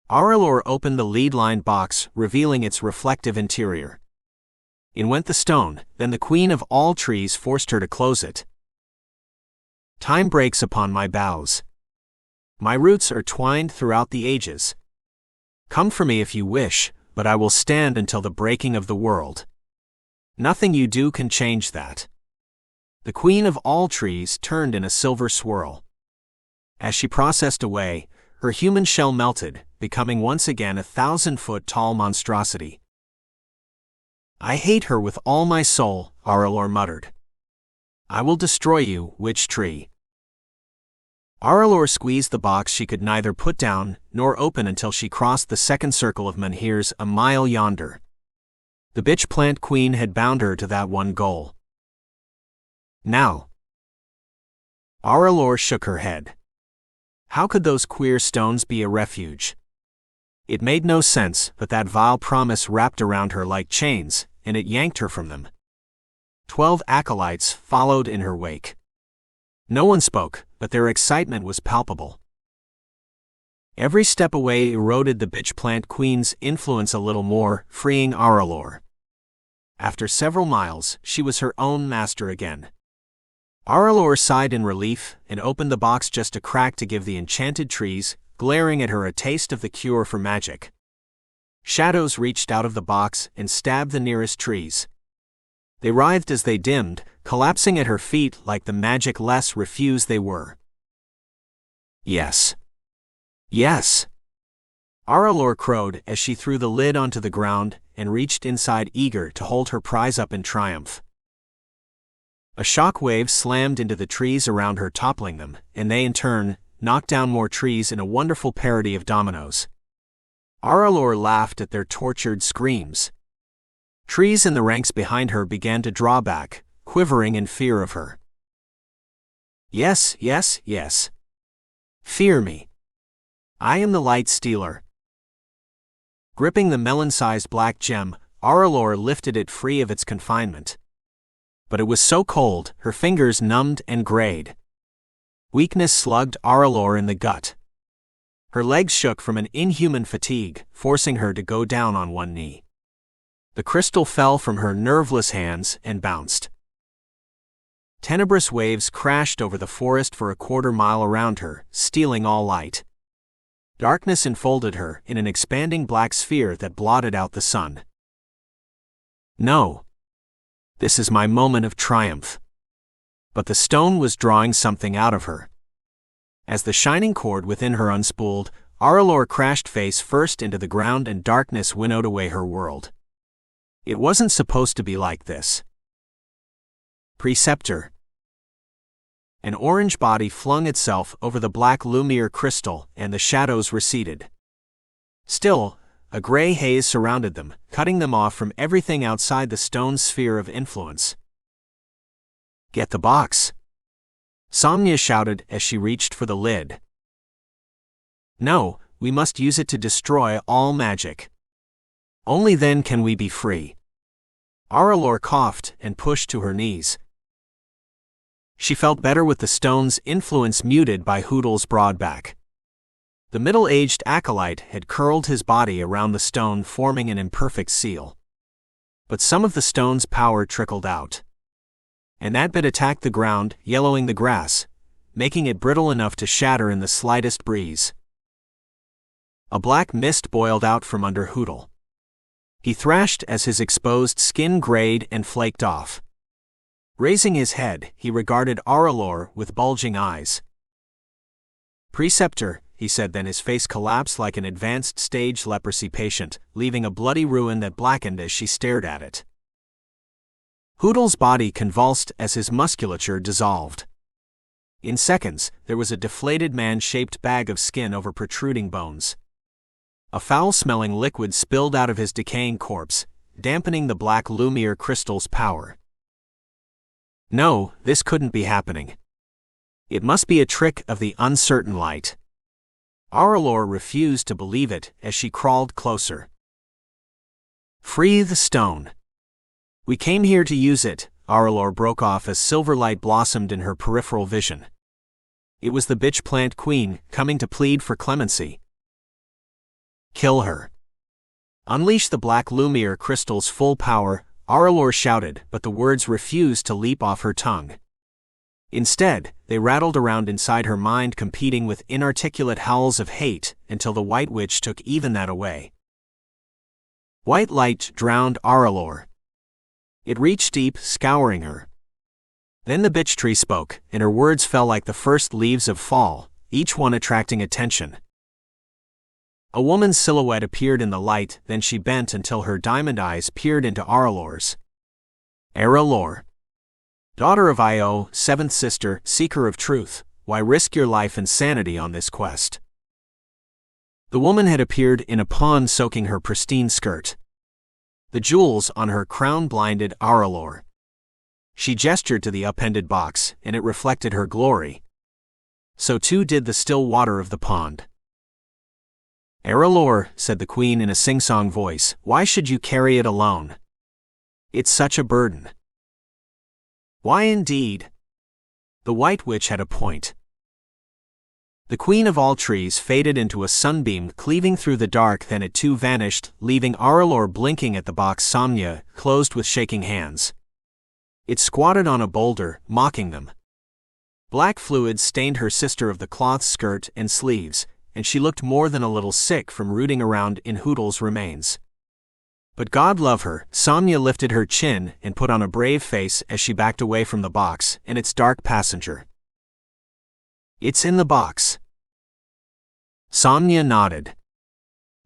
S1: Aurelor opened the lead-lined box, revealing its reflective interior. In went the stone, then the Queen of all trees forced her to close it. Time breaks upon my boughs. My roots are twined throughout the ages. Come for me if you wish, but I will stand until the breaking of the world. Nothing you do can change that. The Queen of all trees turned in a silver swirl. As she processed away, her human shell melted, becoming once again a 1,000-foot-tall monstrosity. I hate her with all my soul, Aurelor muttered. I will destroy you, witch tree. Aurelor squeezed the box she could neither put down nor open until she crossed the second circle of menhirs a mile yonder. The bitch plant queen had bound her to that one goal. Now. Aurelor shook her head. How could those queer stones be a refuge? It made no sense, but that vile promise wrapped around her like chains, and it yanked her from them. 12 acolytes followed in her wake. No one spoke, but their excitement was palpable. Every step away eroded the bitch plant queen's influence a little more, freeing Aurelor. After several miles, she was her own master again. Aurelor sighed in relief and opened the box just a crack to give the enchanted trees, glaring at her, a taste of the cure for magic. Shadows reached out of the box and stabbed the nearest trees. They writhed as they dimmed, collapsing at her feet like the magic-less refuse they were. Yes. Yes. Aurelor crowed as she threw the lid onto the ground and reached inside, eager to hold her prize up in triumph. A shock wave slammed into the trees around her, toppling them, and they in turn knocked down more trees in a wonderful parody of dominoes. Aurelor laughed at their tortured screams. Trees in the ranks behind her began to draw back, quivering in fear of her. Yes, yes, yes. Fear me. I am the light stealer. Gripping the melon-sized black gem, Aurelor lifted it free of its confinement. But it was so cold, her fingers numbed and grayed. Weakness slugged Aurelor in the gut. Her legs shook from an inhuman fatigue, forcing her to go down on one knee. The crystal fell from her nerveless hands and bounced. Tenebrous waves crashed over the forest for a quarter-mile around her, stealing all light. Darkness enfolded her in an expanding black sphere that blotted out the sun. No. This is my moment of triumph. But the stone was drawing something out of her. As the shining cord within her unspooled, Aurelor crashed face first into the ground and darkness winnowed away her world. It wasn't supposed to be like this. Preceptor. An orange body flung itself over the black Lumiere crystal, and the shadows receded. Still, a gray haze surrounded them, cutting them off from everything outside the stone's sphere of influence. Get the box. Somnia shouted as she reached for the lid. No, we must use it to destroy all magic. Only then can we be free. Aurelor coughed and pushed to her knees. She felt better with the stone's influence muted by Hoodle's broad back. The middle-aged acolyte had curled his body around the stone, forming an imperfect seal. But some of the stone's power trickled out. And that bit attacked the ground, yellowing the grass, making it brittle enough to shatter in the slightest breeze. A black mist boiled out from under Hoodle. He thrashed as his exposed skin grayed and flaked off. Raising his head, he regarded Aurelor with bulging eyes. Preceptor, he said, then his face collapsed like an advanced stage leprosy patient, leaving a bloody ruin that blackened as she stared at it. Hoodle's body convulsed as his musculature dissolved. In seconds, there was a deflated man-shaped bag of skin over protruding bones. A foul-smelling liquid spilled out of his decaying corpse, dampening the black Lumiere crystal's power. No, this couldn't be happening. It must be a trick of the uncertain light. Aurelor refused to believe it as she crawled closer. Free the stone. We came here to use it, Aurelor broke off as silver light blossomed in her peripheral vision. It was the bitch plant queen, coming to plead for clemency. Kill her. Unleash the black Lumiere crystal's full power, Aurelor shouted, but the words refused to leap off her tongue. Instead, they rattled around inside her mind, competing with inarticulate howls of hate, until the White Witch took even that away. White light drowned Aurelor. It reached deep, scouring her. Then the bitch tree spoke, and her words fell like the first leaves of fall, each one attracting attention. A woman's silhouette appeared in the light, then she bent until her diamond eyes peered into Aurelor's. Aurelor. Daughter of Io, seventh sister, seeker of truth, why risk your life and sanity on this quest? The woman had appeared in a pond soaking her pristine skirt. The jewels on her crown blinded Aurelor. She gestured to the upended box, and it reflected her glory. So too did the still water of the pond. "Aralor," said the queen in a sing-song voice, "why should you carry it alone? It's such a burden." "Why indeed?" The White Witch had a point. The queen of all trees faded into a sunbeam cleaving through the dark, then it too vanished, leaving Aralor blinking at the box Samnia, closed with shaking hands. It squatted on a boulder, mocking them. Black fluid stained her sister of the cloth skirt and sleeves, and she looked more than a little sick from rooting around in Hoodle's remains. But God love her, Samnia lifted her chin and put on a brave face as she backed away from the box and its dark passenger. "It's in the box." Samnia nodded.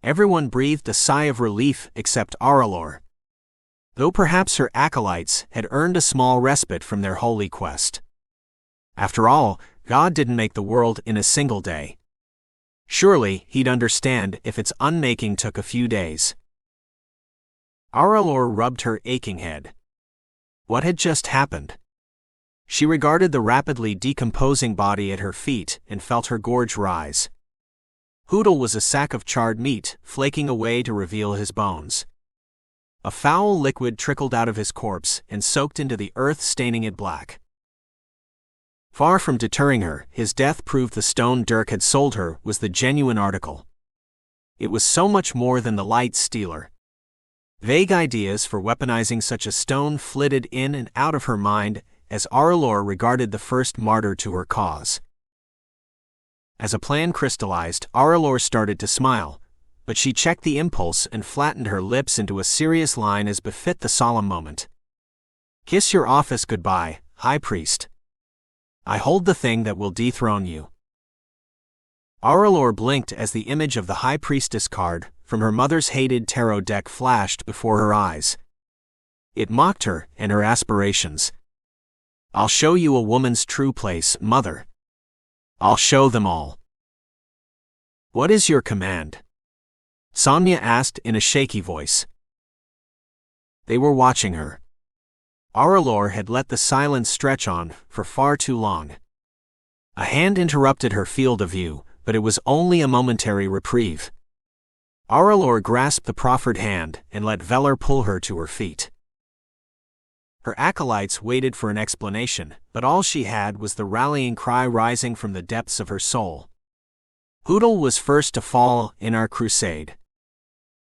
S1: Everyone breathed a sigh of relief except Aralor. Though perhaps her acolytes had earned a small respite from their holy quest. After all, God didn't make the world in a single day. Surely, he'd understand if its unmaking took a few days. Aralor rubbed her aching head. What had just happened? She regarded the rapidly decomposing body at her feet and felt her gorge rise. Hoodle was a sack of charred meat, flaking away to reveal his bones. A foul liquid trickled out of his corpse and soaked into the earth, staining it black. Far from deterring her, his death proved the stone Dirk had sold her was the genuine article. It was so much more than the light stealer. Vague ideas for weaponizing such a stone flitted in and out of her mind as Aralor regarded the first martyr to her cause. As a plan crystallized, Aralor started to smile, but she checked the impulse and flattened her lips into a serious line as befit the solemn moment. "Kiss your office goodbye, High Priest. I hold the thing that will dethrone you." Aralor blinked as the image of the High Priestess card from her mother's hated tarot deck flashed before her eyes. It mocked her and her aspirations. "I'll show you a woman's true place, Mother. I'll show them all." "What is your command?" Samnia asked in a shaky voice. They were watching her. Aralor had let the silence stretch on for far too long. A hand interrupted her field of view, but it was only a momentary reprieve. Aralor grasped the proffered hand and let Veller pull her to her feet. Her acolytes waited for an explanation, but all she had was the rallying cry rising from the depths of her soul. "Hoodle was first to fall in our crusade.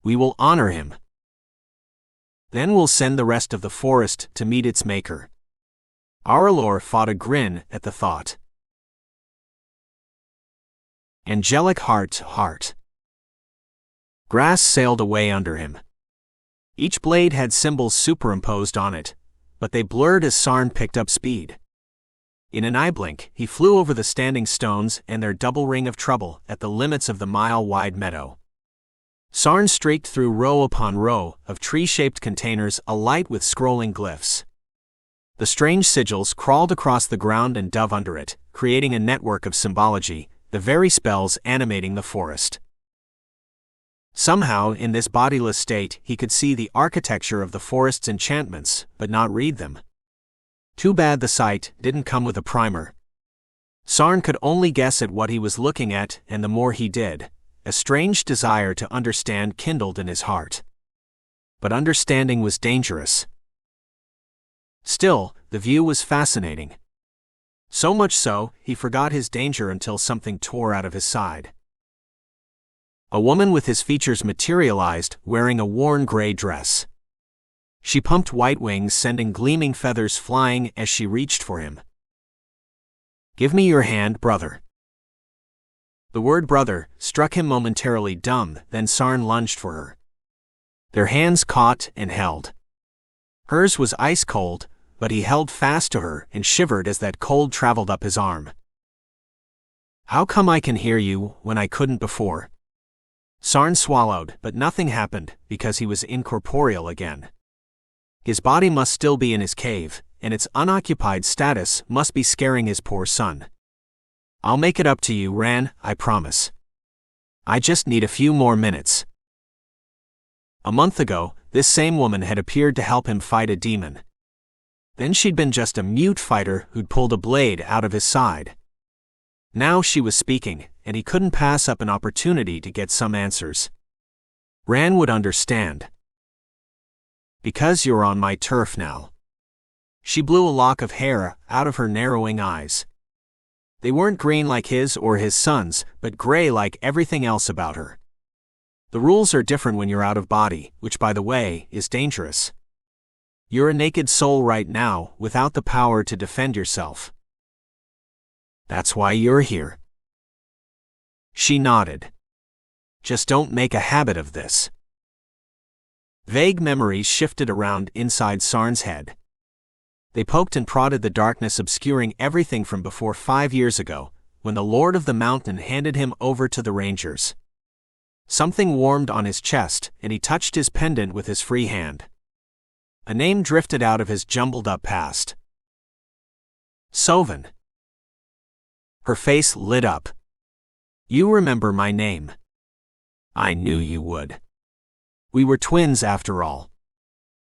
S1: We will honor him. Then we'll send the rest of the forest to meet its maker." Aralor fought a grin at the thought. Angelic heart to heart. Grass sailed away under him. Each blade had symbols superimposed on it, but they blurred as Sarn picked up speed. In an eye blink, he flew over the standing stones and their double ring of trouble at the limits of the mile-wide meadow. Sarn streaked through row upon row of tree-shaped containers alight with scrolling glyphs. The strange sigils crawled across the ground and dove under it, creating a network of symbology, the very spells animating the forest. Somehow, in this bodiless state, he could see the architecture of the forest's enchantments, but not read them. Too bad the sight didn't come with a primer. Sarn could only guess at what he was looking at, and the more he did, a strange desire to understand kindled in his heart. But understanding was dangerous. Still, the view was fascinating. So much so, he forgot his danger until something tore out of his side. A woman with his features materialized, wearing a worn gray dress. She pumped white wings, sending gleaming feathers flying as she reached for him. "Give me your hand, brother." The word brother struck him momentarily dumb, then Sarn lunged for her. Their hands caught and held. Hers was ice cold, but he held fast to her and shivered as that cold traveled up his arm. "How come I can hear you when I couldn't before?" Sarn swallowed, but nothing happened because he was incorporeal again. His body must still be in his cave, and its unoccupied status must be scaring his poor son. "I'll make it up to you, Ran, I promise. I just need a few more minutes." A month ago, this same woman had appeared to help him fight a demon. Then she'd been just a mute fighter who'd pulled a blade out of his side. Now she was speaking, and he couldn't pass up an opportunity to get some answers. Ran would understand. Because you're on my turf now. She blew a lock of hair out of her narrowing eyes. They weren't green like his or his son's, but gray like everything else about her. The rules are different when you're out of body, which, by the way, is dangerous. You're a naked soul right now, without the power to defend yourself. That's why you're here. She nodded. Just don't make a habit of this. Vague memories shifted around inside Sarn's head. They poked and prodded the darkness, obscuring everything from before 5 years ago, when the Lord of the Mountain handed him over to the Rangers. Something warmed on his chest, and he touched his pendant with his free hand. A name drifted out of his jumbled-up past. Sullivan. Her face lit up. You remember my name. I knew you would. We were twins after all.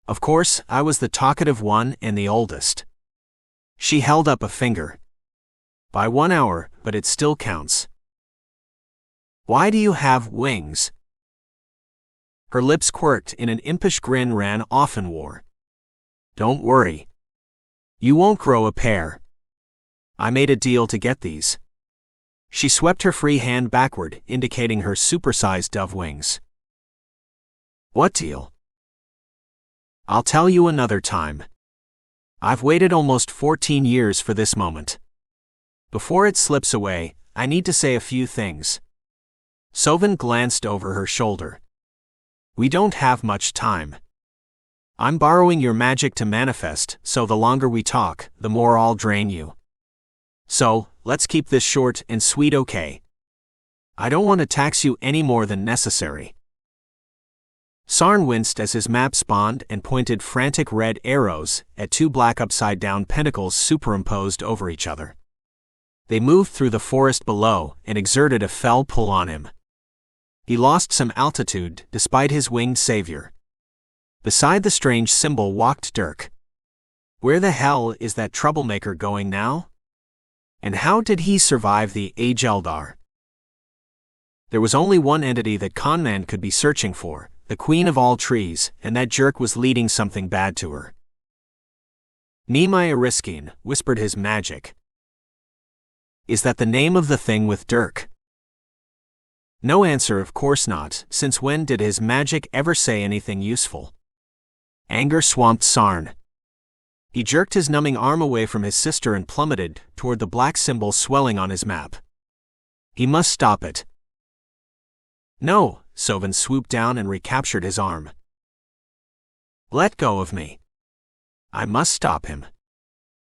S1: Of course, I was the talkative one and the oldest. She held up a finger. By 1 hour, but it still counts. Why do you have wings? Her lips quirked in an impish grin Ran often wore. Don't worry. You won't grow a pair. I made a deal to get these. She swept her free hand backward, indicating her supersized dove wings. What deal? I'll tell you another time. I've waited almost 14 years for this moment. Before it slips away, I need to say a few things. Sullivan glanced over her shoulder. We don't have much time. I'm borrowing your magic to manifest, so the longer we talk, the more I'll drain you. So, let's keep this short and sweet, okay? I don't want to tax you any more than necessary. Sarn winced as his map spawned and pointed frantic red arrows at 2 black upside-down pentacles superimposed over each other. They moved through the forest below and exerted a fell pull on him. He lost some altitude despite his winged savior. Beside the strange symbol walked Dirk. Where the hell is that troublemaker going now? And how did he survive the Age Eldar? There was only one entity that Conman could be searching for, the Queen of all trees, and that jerk was leading something bad to her. Nehemiah Riskin whispered his magic. Is that the name of the thing with Dirk? No answer, of course not, since when did his magic ever say anything useful? Anger swamped Sarn. He jerked his numbing arm away from his sister and plummeted toward the black symbol swelling on his map. He must stop it. No, Sullivan swooped down and recaptured his arm. Let go of me. I must stop him.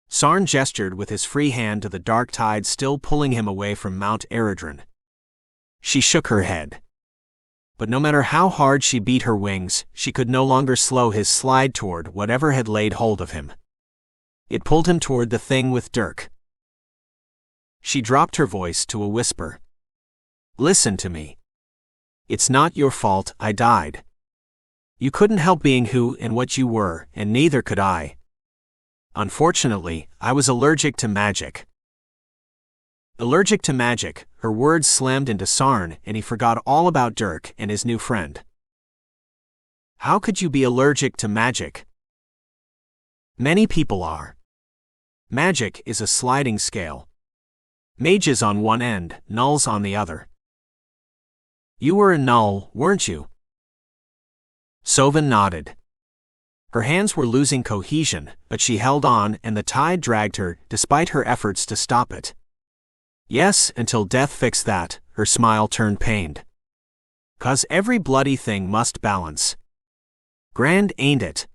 S1: Sarn gestured with his free hand to the dark tide still pulling him away from Mount Eredrin. She shook her head. But no matter how hard she beat her wings, she could no longer slow his slide toward whatever had laid hold of him. It pulled him toward the thing with Dirk. She dropped her voice to a whisper. Listen to me. It's not your fault I died. You couldn't help being who and what you were, and neither could I. Unfortunately, I was allergic to magic. Allergic to magic, her words slammed into Sarn, and he forgot all about Dirk and his new friend. How could you be allergic to magic? Many people are. Magic is a sliding scale. Mages on one end, nulls on the other. You were a null, weren't you? Sullivan nodded. Her hands were losing cohesion, but she held on and the tide dragged her despite her efforts to stop it. Yes, until death fixed that, her smile turned pained. 'Cause every bloody thing must balance. Grand, ain't it?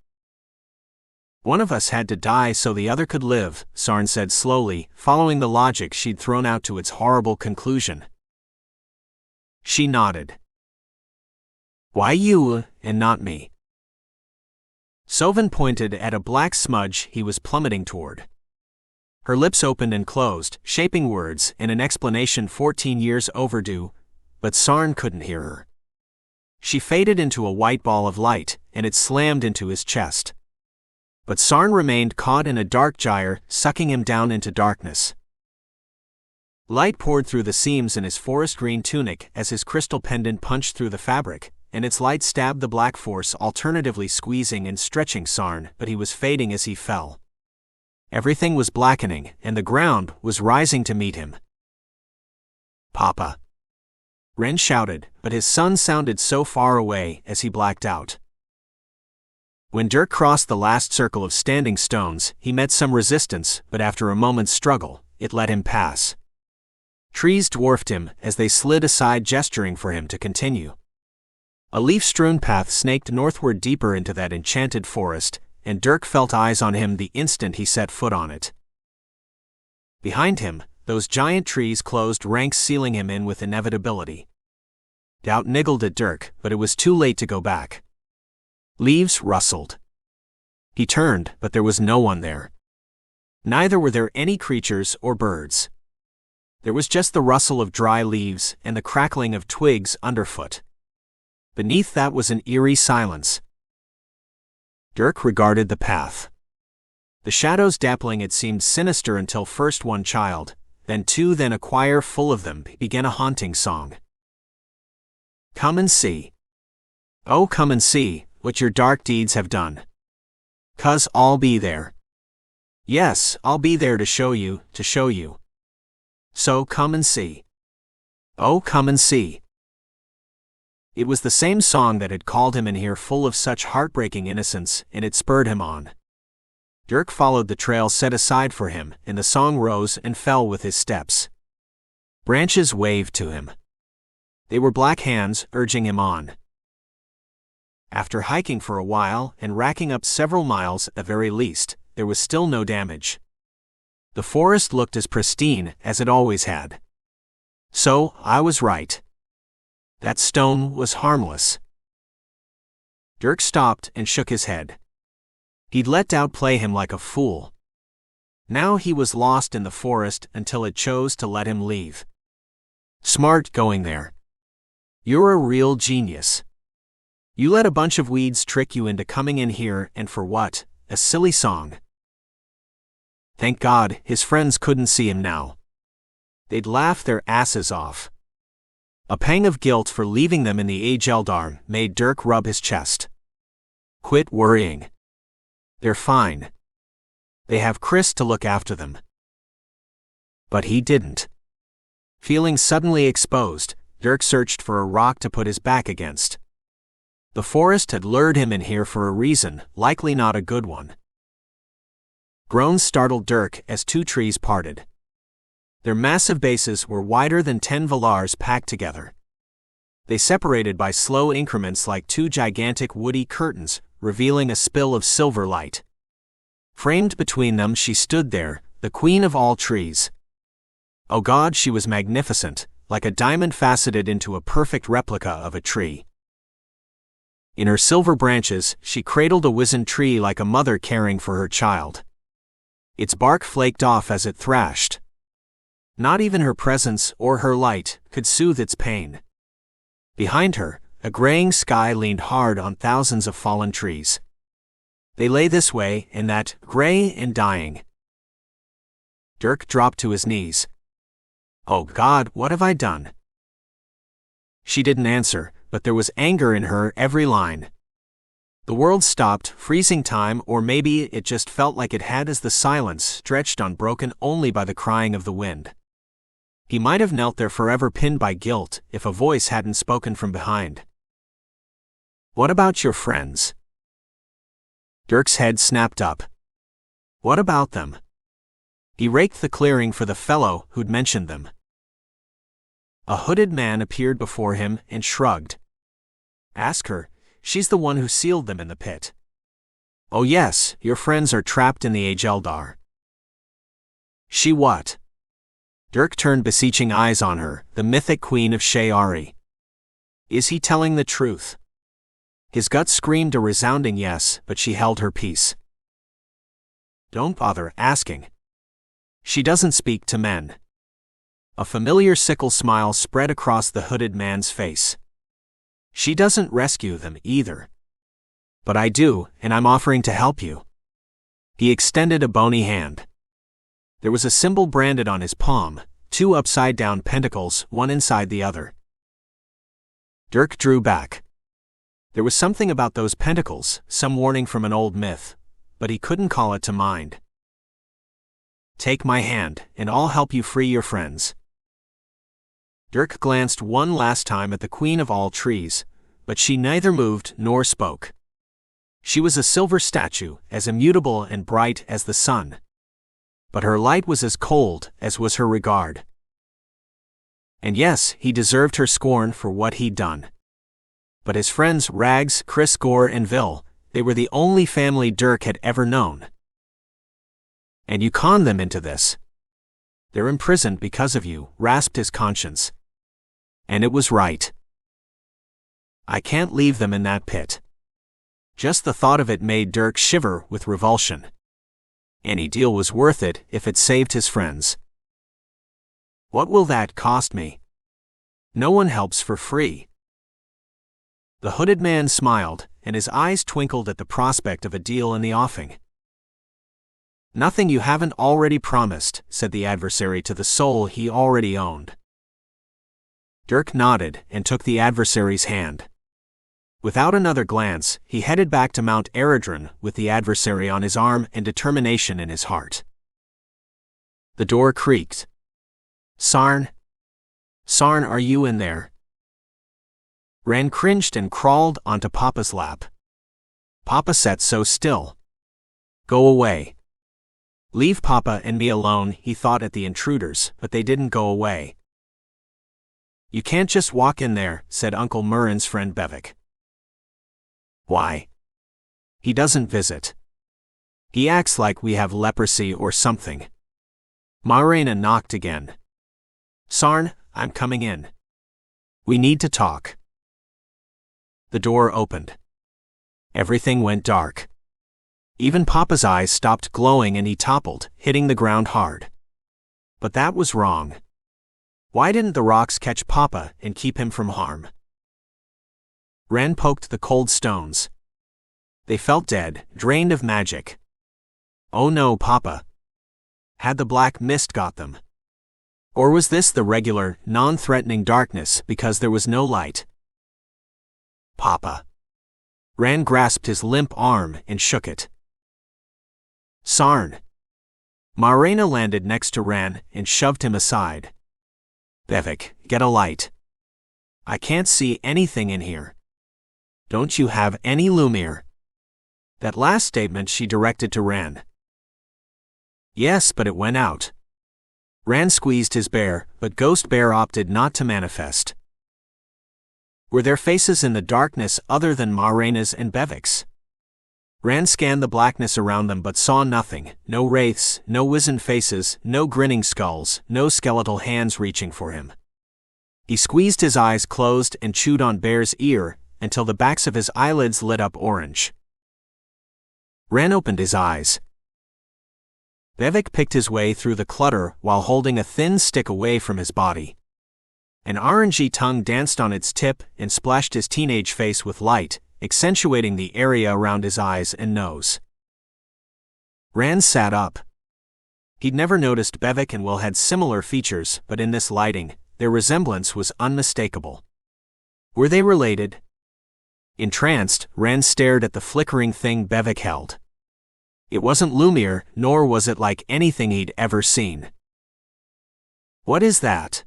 S1: One of us had to die so the other could live, Sarn said slowly, following the logic she'd thrown out to its horrible conclusion. She nodded. Why you, and not me? Sullivan pointed at a black smudge he was plummeting toward. Her lips opened and closed, shaping words and an explanation 14 years overdue, but Sarn couldn't hear her. She faded into a white ball of light, and it slammed into his chest. But Sarn remained caught in a dark gyre, sucking him down into darkness. Light poured through the seams in his forest green tunic as his crystal pendant punched through the fabric, and its light stabbed the black force, alternatively squeezing and stretching Sarn, but he was fading as he fell. Everything was blackening, and the ground was rising to meet him. "Papa!" Ren shouted, but his son sounded so far away as he blacked out. When Dirk crossed the last circle of standing stones, he met some resistance, but after a moment's struggle, it let him pass. Trees dwarfed him as they slid aside, gesturing for him to continue. A leaf-strewn path snaked northward deeper into that enchanted forest, and Dirk felt eyes on him the instant he set foot on it. Behind him, those giant trees closed ranks, sealing him in with inevitability. Doubt niggled at Dirk, but it was too late to go back. Leaves rustled. He turned, but there was no one there. Neither were there any creatures or birds. There was just the rustle of dry leaves and the crackling of twigs underfoot. Beneath that was an eerie silence. Dirk regarded the path. The shadows dappling it seemed sinister until first one child, then two, then a choir full of them began a haunting song. "Come and see. Oh, come and see what your dark deeds have done. 'Cause I'll be there. Yes, I'll be there to show you, to show you. So come and see. Oh, come and see." It was the same song that had called him in here, full of such heartbreaking innocence, and it spurred him on. Dirk followed the trail set aside for him, and the song rose and fell with his steps. Branches waved to him. They were black hands urging him on. After hiking for a while and racking up several miles at the very least, there was still no damage. The forest looked as pristine as it always had. So, I was right. That stone was harmless. Dirk stopped and shook his head. He'd let doubt play him like a fool. Now he was lost in the forest until it chose to let him leave. Smart going there. You're a real genius. You let a bunch of weeds trick you into coming in here, and for what? A silly song. Thank God his friends couldn't see him now. They'd laugh their asses off. A pang of guilt for leaving them in the Eldar made Dirk rub his chest. Quit worrying. They're fine. They have Chris to look after them. But he didn't. Feeling suddenly exposed, Dirk searched for a rock to put his back against. The forest had lured him in here for a reason, likely not a good one. Groans startled Dirk as two trees parted. Their massive bases were wider than 10 velars packed together. They separated by slow increments like two gigantic woody curtains, revealing a spill of silver light. Framed between them she stood there, the queen of all trees. Oh God, she was magnificent, like a diamond faceted into a perfect replica of a tree. In her silver branches, she cradled a wizened tree like a mother caring for her child. Its bark flaked off as it thrashed. Not even her presence or her light could soothe its pain. Behind her, a graying sky leaned hard on thousands of fallen trees. They lay this way and that, gray and dying. Dirk dropped to his knees. Oh God, what have I done? She didn't answer, but there was anger in her every line. The world stopped, freezing time, or maybe it just felt like it had as the silence stretched on, broken only by the crying of the wind. He might have knelt there forever, pinned by guilt, if a voice hadn't spoken from behind. What about your friends? Dirk's head snapped up. What about them? He raked the clearing for the fellow who'd mentioned them. A hooded man appeared before him and shrugged. Ask her. She's the one who sealed them in the pit. Oh yes, your friends are trapped in the Eldar. She what? Dirk turned beseeching eyes on her, the mythic queen of Shayari. Is he telling the truth? His gut screamed a resounding yes, but she held her peace. Don't bother asking. She doesn't speak to men. A familiar sickle smile spread across the hooded man's face. She doesn't rescue them either. But I do, and I'm offering to help you. He extended a bony hand. There was a symbol branded on his palm, 2 upside-down pentacles, one inside the other. Dirk drew back. There was something about those pentacles, some warning from an old myth, but he couldn't call it to mind. Take my hand, and I'll help you free your friends. Dirk glanced one last time at the Queen of all trees, but she neither moved nor spoke. She was a silver statue, as immutable and bright as the sun. But her light was as cold as was her regard. And yes, he deserved her scorn for what he'd done. But his friends Rags, Chris, Gore, and Vil, they were the only family Dirk had ever known. And you conned them into this. They're imprisoned because of you, rasped his conscience. And it was right. I can't leave them in that pit. Just the thought of it made Dirk shiver with revulsion. Any deal was worth it if it saved his friends. What will that cost me? No one helps for free. The hooded man smiled, and his eyes twinkled at the prospect of a deal in the offing. Nothing you haven't already promised, said the adversary to the soul he already owned. Dirk nodded and took the adversary's hand. Without another glance, he headed back to Mount Eredron with the adversary on his arm and determination in his heart. The door creaked. Sarn? Sarn, are you in there? Ran cringed and crawled onto Papa's lap. Papa sat so still. Go away. Leave Papa and me alone, he thought at the intruders, but they didn't go away. You can't just walk in there, said Uncle Murren's friend Bevik. Why? He doesn't visit. He acts like we have leprosy or something. Marina knocked again. Sarn, I'm coming in. We need to talk. The door opened. Everything went dark. Even Papa's eyes stopped glowing and he toppled, hitting the ground hard. But that was wrong. Why didn't the rocks catch Papa and keep him from harm? Ran poked the cold stones. They felt dead, drained of magic. Oh no, Papa. Had the black mist got them? Or was this the regular, non-threatening darkness because there was no light? Papa. Ran grasped his limp arm and shook it. Sarn. Marina landed next to Ran and shoved him aside. Bevik, get a light. I can't see anything in here. Don't you have any Lumiere? That last statement she directed to Ran. Yes, but it went out. Ran squeezed his bear, but Ghost Bear opted not to manifest. Were there faces in the darkness other than Marina's and Bevik's? Ran scanned the blackness around them but saw nothing, no wraiths, no wizened faces, no grinning skulls, no skeletal hands reaching for him. He squeezed his eyes closed and chewed on Bear's ear, until the backs of his eyelids lit up orange. Ran opened his eyes. Bevik picked his way through the clutter while holding a thin stick away from his body. An orangey tongue danced on its tip and splashed his teenage face with light, accentuating the area around his eyes and nose. Ran sat up. He'd never noticed Bevik and Will had similar features, but in this lighting, their resemblance was unmistakable. Were they related? Entranced, Ran stared at the flickering thing Bevik held. It wasn't Lumiere, nor was it like anything he'd ever seen. What is that?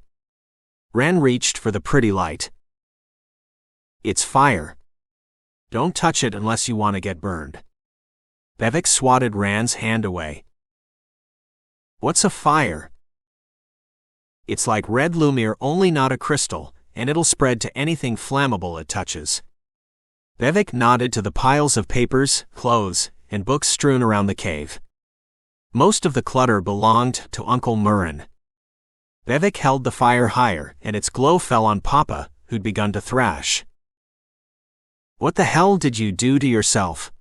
S1: Ran reached for the pretty light. It's fire. Don't touch it unless you want to get burned. Bevik swatted Ran's hand away. What's a fire? It's like red Lumiere, only not a crystal, and it'll spread to anything flammable it touches. Bevik nodded to the piles of papers, clothes, and books strewn around the cave. Most of the clutter belonged to Uncle Murren. Bevik held the fire higher, and its glow fell on Papa, who'd begun to thrash. What the hell did you do to yourself?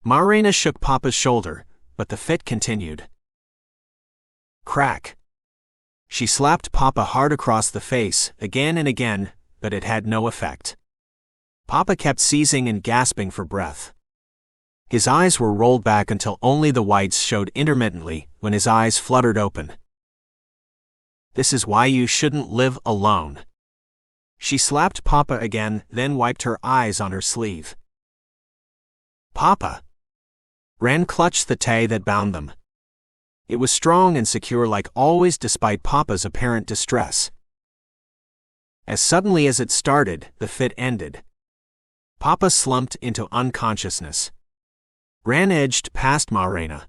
S1: Marina shook Papa's shoulder, but the fit continued. Crack. She slapped Papa hard across the face, again and again, but it had no effect. Papa kept seizing and gasping for breath. His eyes were rolled back until only the whites showed intermittently when his eyes fluttered open. This is why you shouldn't live alone." She slapped Papa again, then wiped her eyes on her sleeve. "Papa." Ran clutched the tay that bound them. It was strong and secure like always despite Papa's apparent distress. As suddenly as it started, the fit ended. Papa slumped into unconsciousness. Ran edged past Marina.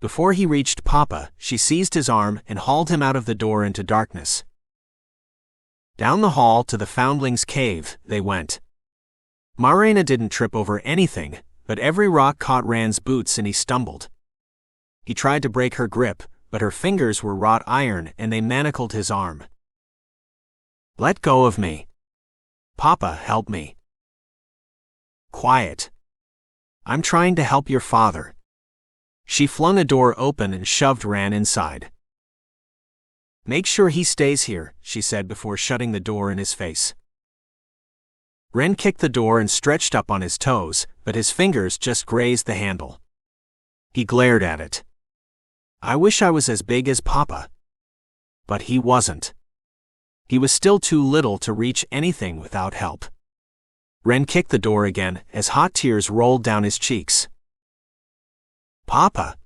S1: Before he reached Papa, she seized his arm and hauled him out of the door into darkness. Down the hall to the foundling's cave they went. Marina didn't trip over anything, but every rock caught Ran's boots and he stumbled. He tried to break her grip, but her fingers were wrought iron and they manacled his arm. "Let go of me. Papa, help me." "Quiet. I'm trying to help your father." She flung a door open and shoved Ran inside. "Make sure he stays here," she said before shutting the door in his face. Ren kicked the door and stretched up on his toes, but his fingers just grazed the handle. He glared at it. "I wish I was as big as Papa." But he wasn't. He was still too little to reach anything without help. Ren kicked the door again as hot tears rolled down his cheeks. "Papa!"